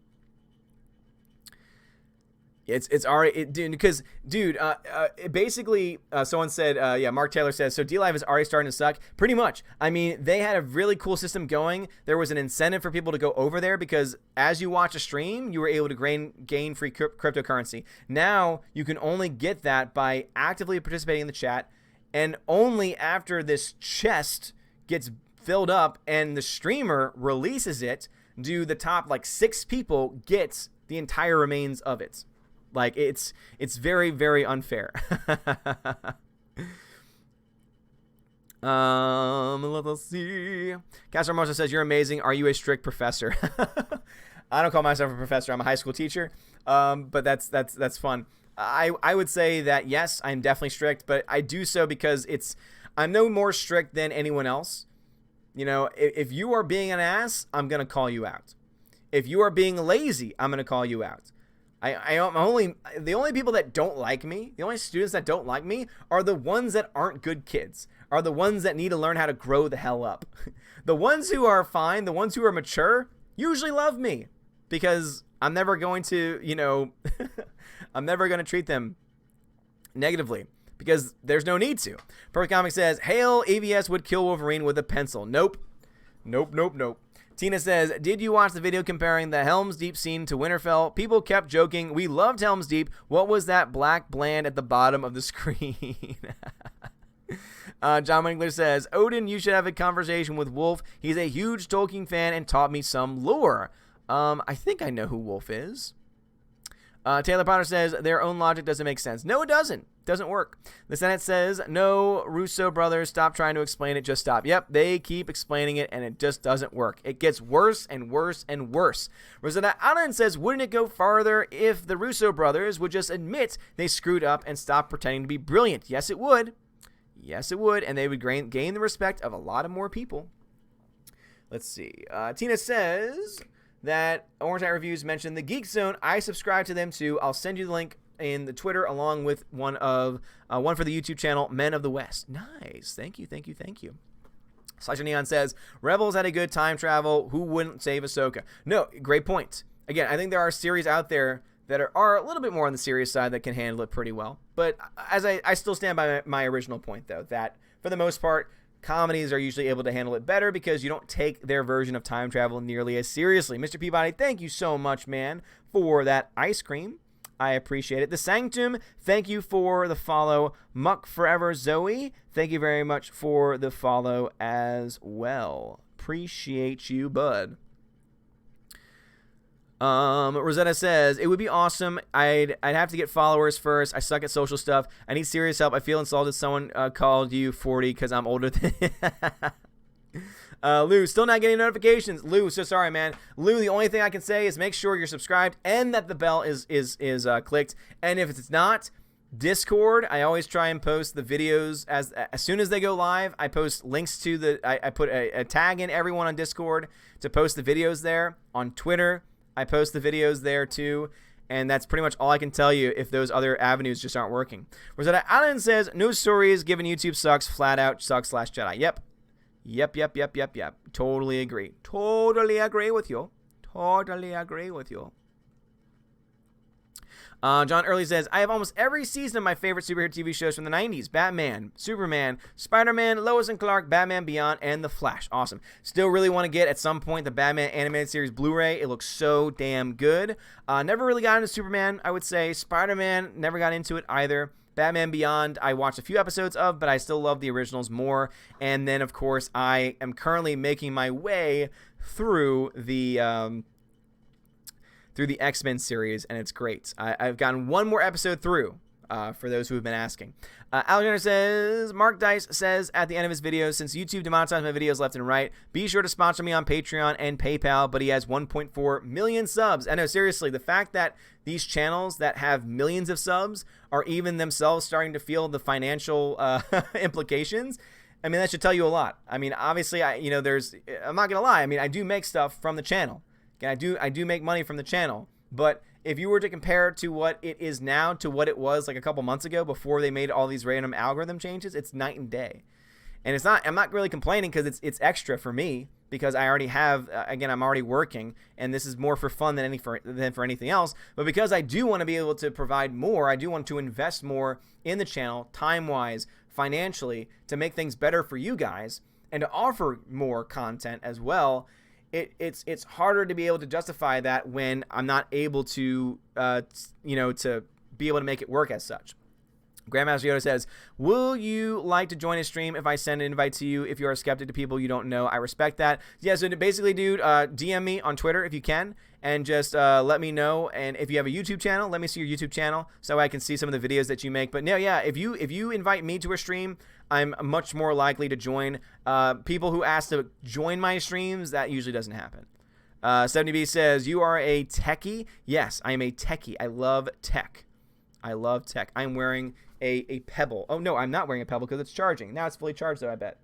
it's already because basically someone said Mark Taylor says, so DLive is already starting to suck. Pretty much. I mean, they had a really cool system going. There was an incentive for people to go over there, because as you watch a stream, you were able to gain free cryptocurrency. Now you can only get that by actively participating in the chat. And only after this chest gets filled up and the streamer releases it, do the top 6 people get the entire remains of it. Like, it's very, very unfair. Let's see. Castro Hermosa says, you're amazing. Are you a strict professor? I don't call myself a professor. I'm a high school teacher. But that's fun. I would say that, yes, I'm definitely strict, but I do so because I'm no more strict than anyone else. You know, if you are being an ass, I'm going to call you out. If you are being lazy, I'm going to call you out. The only people that don't like me, the only students that don't like me are the ones that aren't good kids, are the ones that need to learn how to grow the hell up. The ones who are fine, the ones who are mature, usually love me, because I'm never going to, I'm never going to treat them negatively, because there's no need to. Perfect Comic says, Hale AVS would kill Wolverine with a pencil. Nope. Tina says, did you watch the video comparing the Helm's Deep scene to Winterfell? People kept joking. We loved Helm's Deep. What was that black bland at the bottom of the screen? John Winkler says, Odin, you should have a conversation with Wolf. He's a huge Tolkien fan and taught me some lore. I think I know who Wolf is. Taylor Potter says their own logic doesn't make sense. No, it doesn't. Doesn't work. The Senate says, no, Russo brothers, stop trying to explain it. Just stop. Yep, they keep explaining it, and it just doesn't work. It gets worse and worse and worse. Rosetta Allen says, wouldn't it go farther if the Russo brothers would just admit they screwed up and stop pretending to be brilliant? Yes, it would. Yes, it would, and they would gain the respect of a lot of more people. Let's see. Tina says that Orange Hat Reviews mentioned the Geek Zone. I subscribe to them too. I'll send you the link in the Twitter along with one for the YouTube channel, Men of the West. Nice. Thank you. Slash Neon says, Rebels had a good time travel. Who wouldn't save Ahsoka? No, great point. Again, I think there are series out there that are a little bit more on the serious side that can handle it pretty well. But as I still stand by my original point, though, that for the most part, comedies are usually able to handle it better because you don't take their version of time travel nearly as seriously. Mr. Peabody, thank you so much, man, for that ice cream. I appreciate it. The Sanctum, thank you for the follow. Muck Forever Zoe, thank you very much for the follow as well. Appreciate you, bud. Rosetta says, it would be awesome. I'd have to get followers first. I suck at social stuff. I need serious help. I feel insulted someone called you 40 because I'm older than Lou, still not getting notifications. Lou, so sorry, man. Lou, the only thing I can say is make sure you're subscribed and that the bell is clicked. And if it's not, Discord, I always try and post the videos as soon as they go live. I post links to I put a tag in everyone on Discord to post the videos there. On Twitter, I post the videos there too. And that's pretty much all I can tell you if those other avenues just aren't working. Rosetta Allen says, no stories given YouTube sucks, flat out sucks /Jedi. Yep. Totally agree. Totally agree with you. John Early says, I have almost every season of my favorite superhero TV shows from the 90s. Batman, Superman, Spider-Man, Lois and Clark, Batman Beyond, and The Flash. Awesome. Still really want to get, at some point, the Batman animated series Blu-ray. It looks so damn good. Never really got into Superman, I would say. Spider-Man, never got into it either. Batman Beyond, I watched a few episodes of, but I still love the originals more. And then, of course, I am currently making my way through the X-Men series, and it's great. I've gotten one more episode through, for those who have been asking. Alexander says, Mark Dice says at the end of his video, since YouTube demonetized my videos left and right, be sure to sponsor me on Patreon and PayPal, but he has 1.4 million subs. I know, seriously, the fact that these channels that have millions of subs are even themselves starting to feel the financial implications, I mean, that should tell you a lot. I mean, obviously, I'm not going to lie. I mean, I do make stuff from the channel. I do make money from the channel, but if you were to compare it to what it is now to what it was like a couple months ago before they made all these random algorithm changes, it's night and day. And I'm not really complaining because it's extra for me because I already have, again, I'm already working and this is more for fun than for anything else. But because I do want to be able to provide more, I do want to invest more in the channel, time-wise, financially, to make things better for you guys and to offer more content as well. It's harder to be able to justify that when I'm not able to, to be able to make it work as such. Grandmaster Yoda says, will you like to join a stream if I send an invite to you if you are a skeptic to people you don't know? I respect that. Yeah, so basically, dude, DM me on Twitter if you can and just let me know. And if you have a YouTube channel, let me see your YouTube channel so I can see some of the videos that you make. But no, yeah, if you invite me to a stream, I'm much more likely to join. People who ask to join my streams, that usually doesn't happen. 70B says, you are a techie? Yes, I am a techie. I love tech. I'm wearing a Pebble. Oh, no, I'm not wearing a Pebble because it's charging. Now it's fully charged, though, I bet.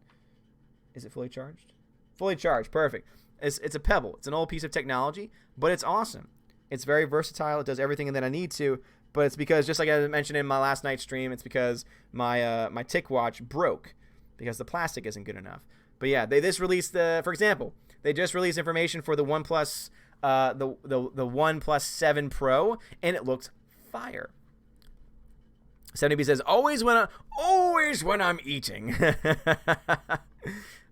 Is it fully charged? Fully charged. Perfect. It's a Pebble. It's an old piece of technology, but it's awesome. It's very versatile. It does everything that I need to. But it's because, just like I mentioned in my last night's stream, it's because my Tick watch broke because the plastic isn't good enough. But yeah, they just released for example, they just released information for the OnePlus, the OnePlus 7 Pro, and it looked fire. 70B says, always when I'm eating.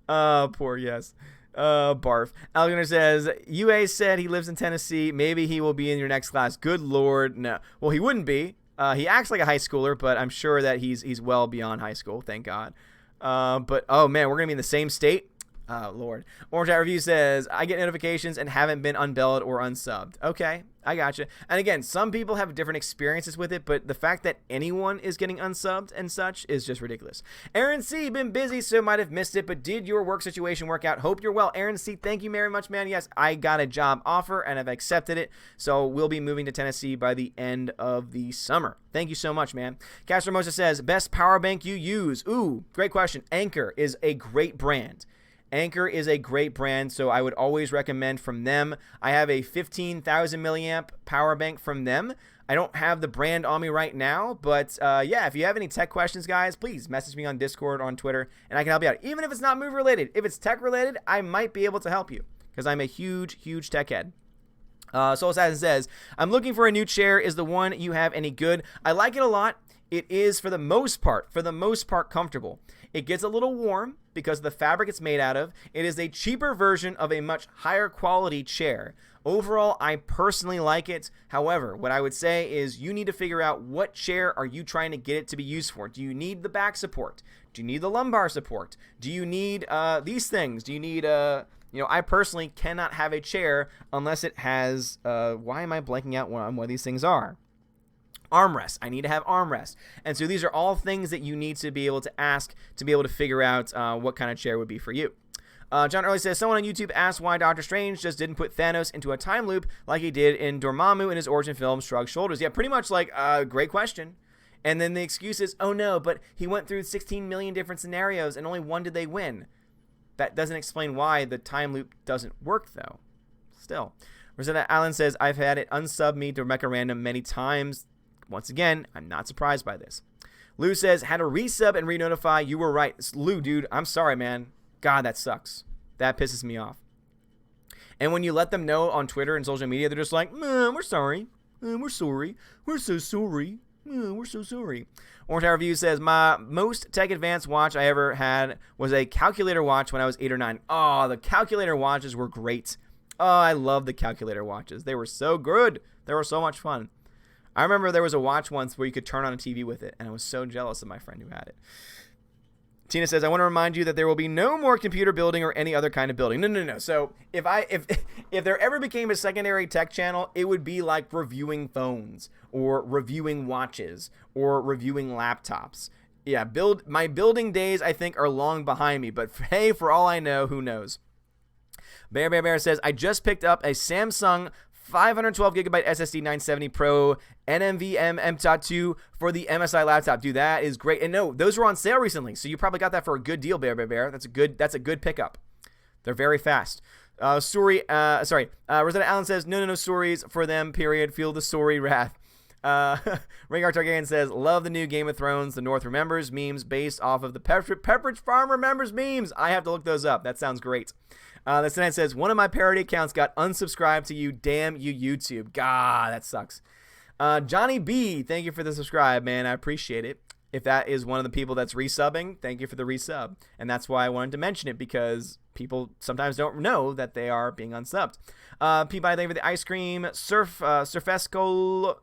Poor yes. Barf. Alexander says, UA said he lives in Tennessee. Maybe he will be in your next class. Good Lord, no. Well, he wouldn't be. He acts like a high schooler, but I'm sure that he's well beyond high school. Thank God. But oh man, we're gonna be in the same state. Oh, Lord. Orange Hat Review says, I get notifications and haven't been unbelled or unsubbed. Okay, I gotcha. And again, some people have different experiences with it, but the fact that anyone is getting unsubbed and such is just ridiculous. Aaron C., been busy, so might have missed it, but did your work situation work out? Hope you're well. Aaron C., thank you very much, man. Yes, I got a job offer and I've accepted it, so we'll be moving to Tennessee by the end of the summer. Thank you so much, man. Castro Mosa says, best power bank you use? Ooh, great question. Anchor is a great brand. Anchor is a great brand, so I would always recommend from them. I have a 15,000 milliamp power bank from them. I don't have the brand on me right now, but yeah, if you have any tech questions, guys, please message me on Discord, on Twitter, and I can help you out. Even if it's not movie related, if it's tech related, I might be able to help you because I'm a huge, huge tech head. Soul Assassin says, I'm looking for a new chair. Is the one you have any good? I like it a lot. It is, for the most part, comfortable. It gets a little warm because of the fabric it's made out of. It is a cheaper version of a much higher quality chair. Overall, I personally like it. However, what I would say is you need to figure out what chair are you trying to get it to be used for. Do you need the back support? Do you need the lumbar support? Do you need these things? Do you need I personally cannot have a chair unless it has, why am I blanking out on what these things are? Armrest. I need to have armrest. And so these are all things that you need to be able to ask to be able to figure out what kind of chair would be for you. John Early says, someone on YouTube asked why Doctor Strange just didn't put Thanos into a time loop like he did in Dormammu in his origin film, Shrug Shoulders. Yeah, pretty much like, great question. And then the excuse is, oh no, but he went through 16 million different scenarios and only one did they win. That doesn't explain why the time loop doesn't work, though. Still. Rosetta Allen says, I've had it unsub me to Mecha Random many times. Once again, I'm not surprised by this. Lou says, had to resub and re-notify. You were right. Lou, dude, I'm sorry, man. God, that sucks. That pisses me off. And when you let them know on Twitter and social media, they're just like, we're sorry. We're sorry. We're so sorry. We're so sorry. Orange Hat Review says, my most tech advanced watch I ever had was a calculator watch when I was 8 or 9. Oh, the calculator watches were great. Oh, I love the calculator watches. They were so good. They were so much fun. I remember there was a watch once where you could turn on a TV with it, and I was so jealous of my friend who had it. Tina says, I want to remind you that there will be no more computer building or any other kind of building. No. So if there ever became a secondary tech channel, it would be like reviewing phones or reviewing watches or reviewing laptops. Yeah, my building days, I think, are long behind me. But hey, for all I know, who knows? Bear says, I just picked up a Samsung 512 gigabyte SSD 970 Pro NVMe M.2 for the MSI laptop. Dude, that is great. And no, those were on sale recently, so you probably got that for a good deal, Bear. That's a good pickup. They're very fast. Rosetta Allen says, no stories for them, period. Feel the sorry wrath. Rhaegar Targaryen says, love the new Game of Thrones, The North Remembers memes based off of the Pepperidge Farm Remembers memes. I have to look those up. That sounds great. The Senate says, one of my parody accounts got unsubscribed to you. Damn you, YouTube. God, that sucks. Johnny B, thank you for the subscribe, man. I appreciate it. If that is one of the people that's resubbing, thank you for the resub. And that's why I wanted to mention it, because people sometimes don't know that they are being unsubbed. Peabody, thank you for the ice cream. Surfesco,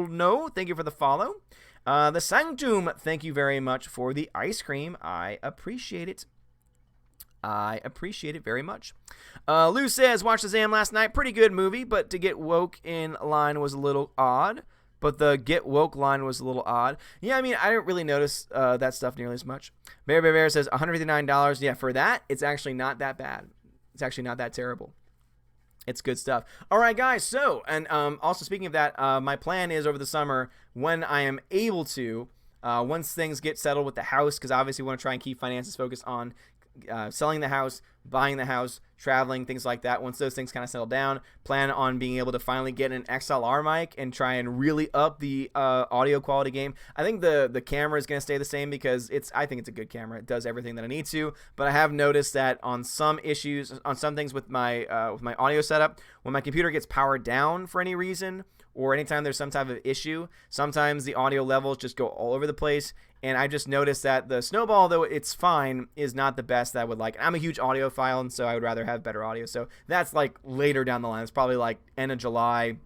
no, thank you for the follow. The Sanctum, thank you very much for the ice cream. I appreciate it. I appreciate it very much. Lou says, watched Shazam last night. Pretty good movie, but to get woke in line was a little odd. Yeah, I mean, I didn't really notice that stuff nearly as much. Bear says, $159. Yeah, for that, it's actually not that bad. It's actually not that terrible. It's good stuff. All right, guys. So, and also speaking of that, my plan is over the summer when I am able to, once things get settled with the house, because obviously we want to try and keep finances focused on selling the house, buying the house, traveling, things like that. Once those things kind of settle down, plan on being able to finally get an XLR mic and try and really up the audio quality game. I think the camera is going to stay the same because I think it's a good camera. It does everything that I need to, but I have noticed that on some things with my audio setup, when my computer gets powered down for any reason, or anytime there's some type of issue, sometimes the audio levels just go all over the place. And I just noticed that the Snowball, though it's fine, is not the best that I would like. I'm a huge audiophile, and so I would rather have better audio. So that's like later down the line. It's probably like end of July,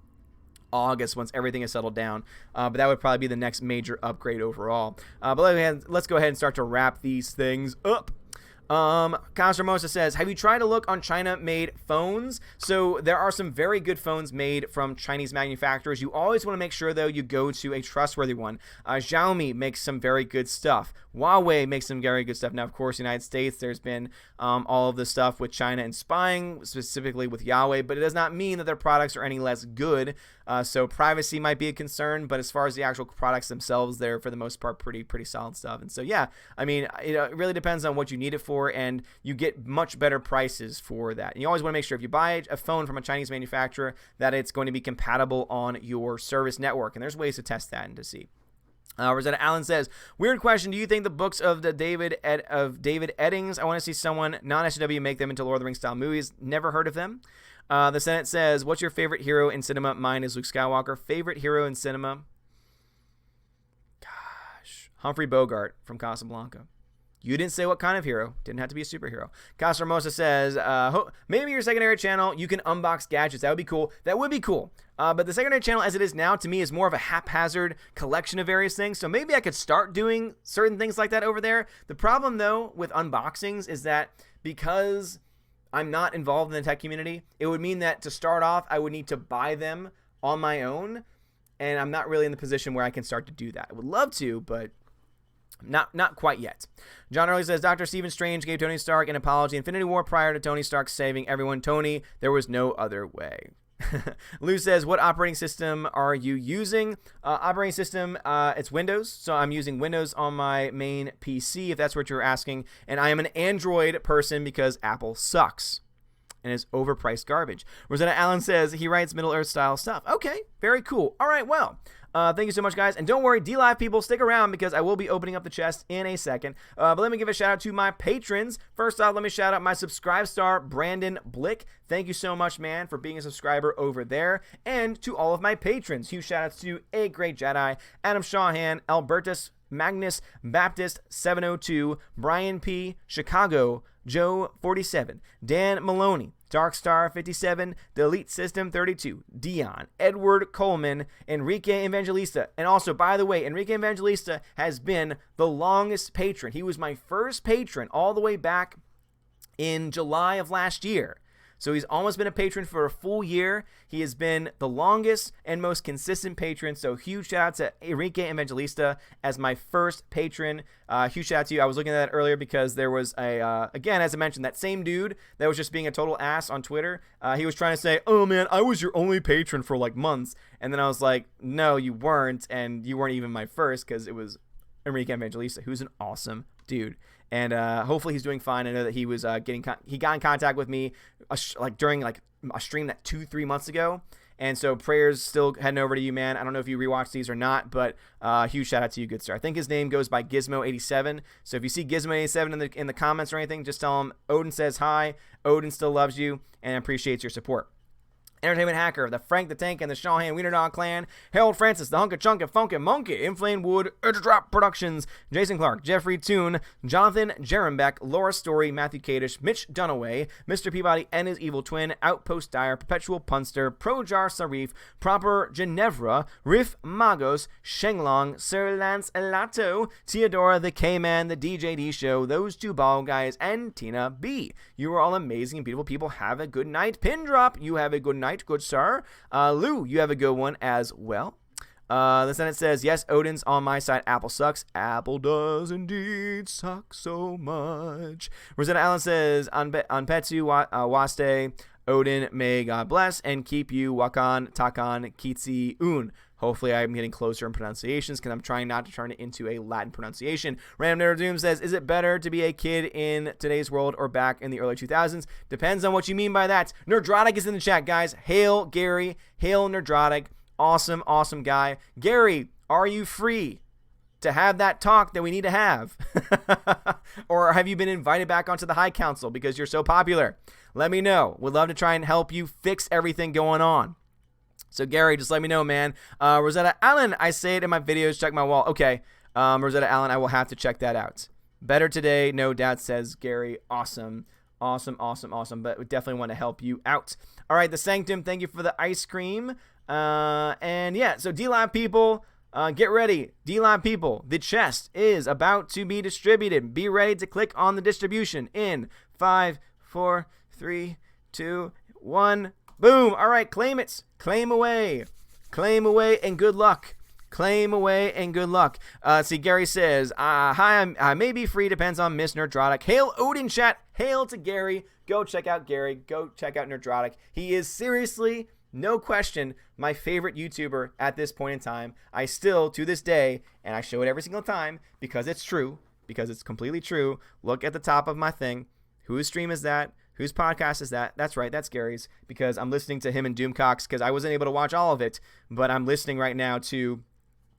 August, once everything is settled down. But that would probably be the next major upgrade overall. But let's go ahead and start to wrap these things up. Castromosa says, have you tried to look on China-made phones? So there are some very good phones made from Chinese manufacturers. You always want to make sure, though, you go to a trustworthy one. Xiaomi makes some very good stuff. Huawei makes some very good stuff. Now, of course, in the United States, there's been all of the stuff with China and spying, specifically with Huawei, but it does not mean that their products are any less good. So privacy might be a concern, but as far as the actual products themselves, they're, for the most part, pretty solid stuff. And so, yeah, I mean, it really depends on what you need it for, and you get much better prices for that. And you always want to make sure if you buy a phone from a Chinese manufacturer that it's going to be compatible on your service network. And there's ways to test that and to see. Rosetta Allen says, weird question. Do you think the books of David Eddings, I want to see someone non-SJW make them into Lord of the Rings style movies. Never heard of them. The Senate says, what's your favorite hero in cinema? Mine is Luke Skywalker. Favorite hero in cinema? Gosh. Humphrey Bogart from Casablanca. You didn't say what kind of hero. Didn't have to be a superhero. Castromosa says, maybe your secondary channel, you can unbox gadgets. That would be cool. That would be cool. But the secondary channel as it is now, to me, is more of a haphazard collection of various things. So maybe I could start doing certain things like that over there. The problem, though, with unboxings is that because I'm not involved in the tech community, it would mean that to start off, I would need to buy them on my own. And I'm not really in the position where I can start to do that. I would love to, but not quite yet. John Early says, Dr. Stephen Strange gave Tony Stark an apology in Infinity War prior to Tony Stark saving everyone. Tony, there was no other way. Lou says, what operating system are you using? Operating system, it's Windows. So I'm using Windows on my main PC, if that's what you're asking. And I am an Android person because Apple sucks and is overpriced garbage. Rosetta Allen says he writes Middle-earth style stuff. Okay, very cool. All right, well, thank you so much, guys. And don't worry, D-Live people, stick around because I will be opening up the chest in a second. But let me give a shout out to my patrons. First off, let me shout out my subscribe star, Brandon Blick. Thank you so much, man, for being a subscriber over there. And to all of my patrons, huge shout outs to A Great Jedi, Adam Shawhan, Albertus, Magnus Baptist 702, Brian P, Chicago, Joe 47, Dan Maloney, Darkstar 57, Delete System 32, Dion, Edward Coleman, Enrique Evangelista. And also, by the way, Enrique Evangelista has been the longest patron. He was my first patron all the way back in July of last year. So he's almost been a patron for a full year. He has been the longest and most consistent patron. So huge shout out to Enrique Evangelista as my first patron. Huge shout out to you. I was looking at that earlier because there was again, as I mentioned, that same dude that was just being a total ass on Twitter. He was trying to say, oh man, I was your only patron for like months. And then I was like, no, you weren't. And you weren't even my first because it was Enrique Evangelista, who's an awesome dude. And hopefully he's doing fine. I know that he was he got in contact with me during a stream that 2-3 months ago. And so prayers still heading over to you, man. I don't know if you rewatched these or not, but huge shout out to you, good sir. I think his name goes by Gizmo87. So if you see Gizmo87 in the comments or anything, just tell him Odin says hi. Odin still loves you and appreciates your support. Entertainment Hacker, the Frank the Tank and the Shawhan Wiener Dog Clan, Harold Francis, the Hunka Chunka Funky Monkey, Inflamed Wood, Drop Productions, Jason Clark, Jeffrey Toon, Jonathan Jerembeck, Laura Story, Matthew Kadish, Mitch Dunaway, Mr. Peabody and his evil twin, Outpost Dyer, Perpetual Punster, Projar Sarif, Proper Ginevra, Riff Magos, Shenglong, Sir Lance Elato, Theodora the K-Man, the DJD Show, Those Two Ball Guys, and Tina B. You are all amazing and beautiful people. Have a good night. Pin Drop, you have a good night. Good sir. Lou, you have a good one as well. The Senate says, yes, Odin's on my side. Apple sucks. Apple does indeed suck so much. Rosetta Allen says, on Petsu Waste, Odin, may God bless and keep you. Wakan, Takan, Kitsi, Un. Hopefully I'm getting closer in pronunciations because I'm trying not to turn it into a Latin pronunciation. Random Nerd Doom says, is it better to be a kid in today's world or back in the early 2000s? Depends on what you mean by that. Nerdrotic is in the chat, guys. Hail, Gary. Hail, Nerdrotic. Awesome, awesome guy. Gary, are you free to have that talk that we need to have? Or have you been invited back onto the High Council because you're so popular? Let me know. We'd love to try and help you fix everything going on. So, Gary, just let me know, man. Rosetta Allen, I say it in my videos. Check my wall. Okay, Rosetta Allen, I will have to check that out. Better today, no doubt, says Gary. Awesome, awesome, awesome, awesome. But we definitely want to help you out. All right, The Sanctum, thank you for the ice cream. And, yeah, so D-Live people, Get ready, D-Live people. The chest is about to be distributed. Be ready to click on the distribution in 5, 4, 3, 2, 1. Boom. All right, claim it. Claim away. Claim away and good luck. Claim away and good luck. See, Gary says, hi, I may be free. Depends on Miss Nerdrotic. Hail Odin chat. Hail to Gary. Go check out Gary. Go check out Nerdrotic. He is seriously, no question, my favorite YouTuber at this point in time. I still, to this day, and I show it every single time because it's true, because it's completely true. Look at the top of my thing. Whose stream is that? Whose podcast is that? That's right, that's Gary's, because I'm listening to him and Doomcox because I wasn't able to watch all of it, but I'm listening right now to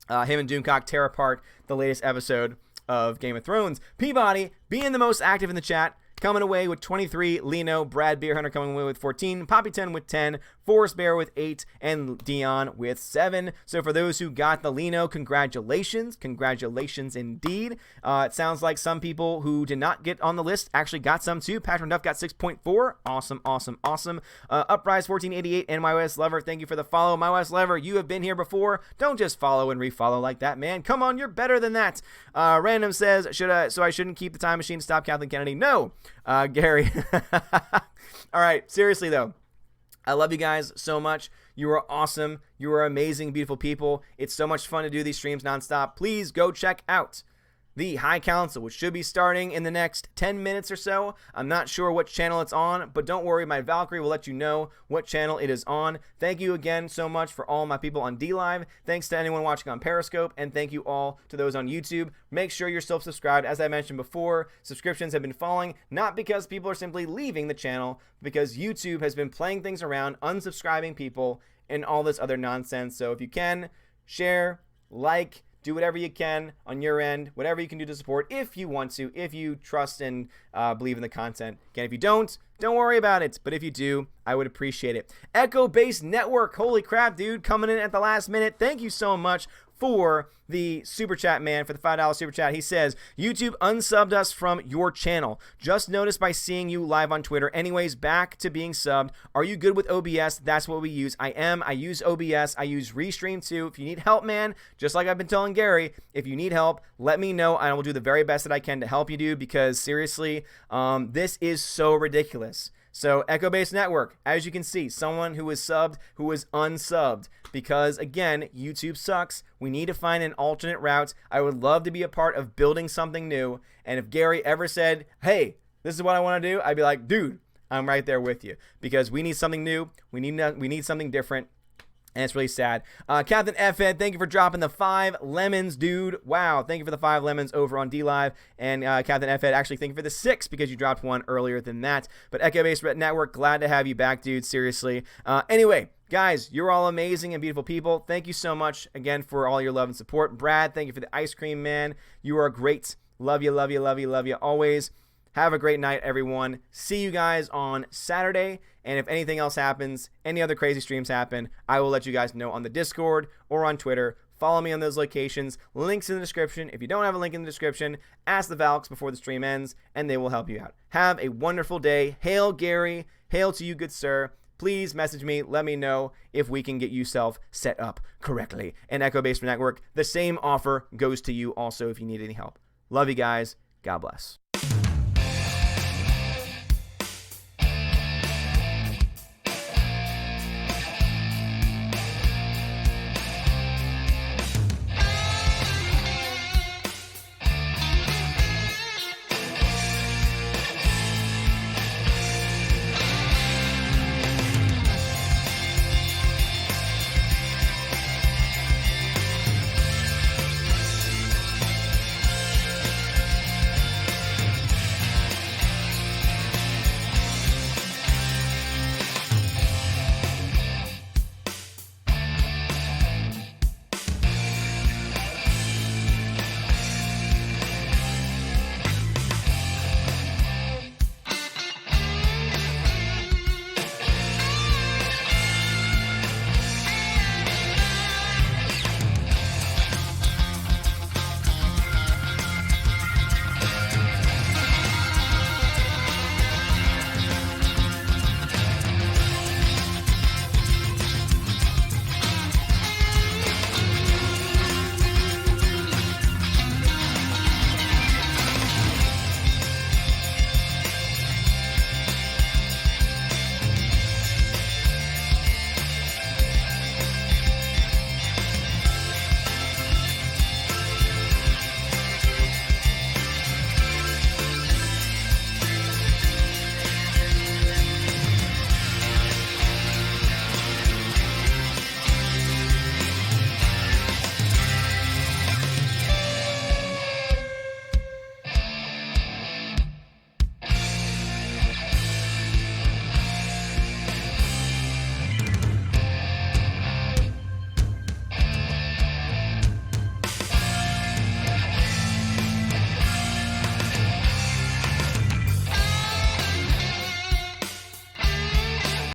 him and Doomcock tear apart the latest episode of Game of Thrones. Peabody being the most active in the chat, coming away with 23, Lino, Brad Beer Hunter coming away with 14, Poppy 10 with 10, Forrest Bear with 8, and Dion with 7. So for those who got the Lino, congratulations. Congratulations indeed. It sounds like some people who did not get on the list actually got some too. Patrick Duff got 6.4. Awesome, awesome, awesome. Uprise 1488 and MyOS Lover, thank you for the follow. MyOS Lover, you have been here before. Don't just follow and refollow like that, man. Come on, you're better than that. Random says, so I shouldn't keep the time machine to stop Kathleen Kennedy? No. Gary. All right, seriously though, I love you guys so much. You are awesome. You are amazing, beautiful people. It's so much fun to do these streams nonstop. Please go check out the High Council, which should be starting in the next 10 minutes or so. I'm not sure what channel it's on, but don't worry, my Valkyrie will let you know what channel it is on. Thank you again so much for all my people on D-Live. Thanks to anyone watching on Periscope, and thank you all to those on YouTube. Make sure you're still subscribed. As I mentioned before, subscriptions have been falling, not because people are simply leaving the channel, because YouTube has been playing things around, unsubscribing people, and all this other nonsense. So if you can, share, like, do whatever you can on your end, whatever you can do to support if you want to, if you trust and believe in the content. Again, if you don't worry about it. But if you do, I would appreciate it. Echo Based Network, holy crap, dude, coming in at the last minute. Thank you so much for the super chat, man, for the $5 super chat. He says, YouTube unsubbed us from your channel. Just noticed by seeing you live on Twitter. Anyways, back to being subbed. Are you good with OBS? That's what we use. I am. I use OBS. I use Restream too. If you need help, man, just like I've been telling Gary, if you need help, let me know. I will do the very best that I can to help you, dude, because seriously, this is so ridiculous. So Echo Based Network, as you can see, someone who is subbed, who is unsubbed, because again, YouTube sucks. We need to find an alternate route. I would love to be a part of building something new. And if Gary ever said, hey, this is what I want to do, I'd be like, dude, I'm right there with you, because we need something new. We need something different. And it's really sad. Captain F-Ed, thank you for dropping the 5 lemons, dude. Wow, thank you for the 5 lemons over on D-Live. And Captain F-Ed, actually, thank you for the 6 because you dropped one earlier than that. But Echo Based Network, glad to have you back, dude. Seriously. Anyway, guys, you're all amazing and beautiful people. Thank you so much, again, for all your love and support. Brad, thank you for the ice cream, man. You are great. Love you, love you, love you, love you always. Have a great night, everyone. See you guys on Saturday. And if anything else happens, any other crazy streams happen, I will let you guys know on the Discord or on Twitter. Follow me on those locations. Links in the description. If you don't have a link in the description, ask the Valks before the stream ends, and they will help you out. Have a wonderful day. Hail, Gary. Hail to you, good sir. Please message me. Let me know if we can get yourself set up correctly. And Echo Based Network, the same offer goes to you also if you need any help. Love you guys. God bless.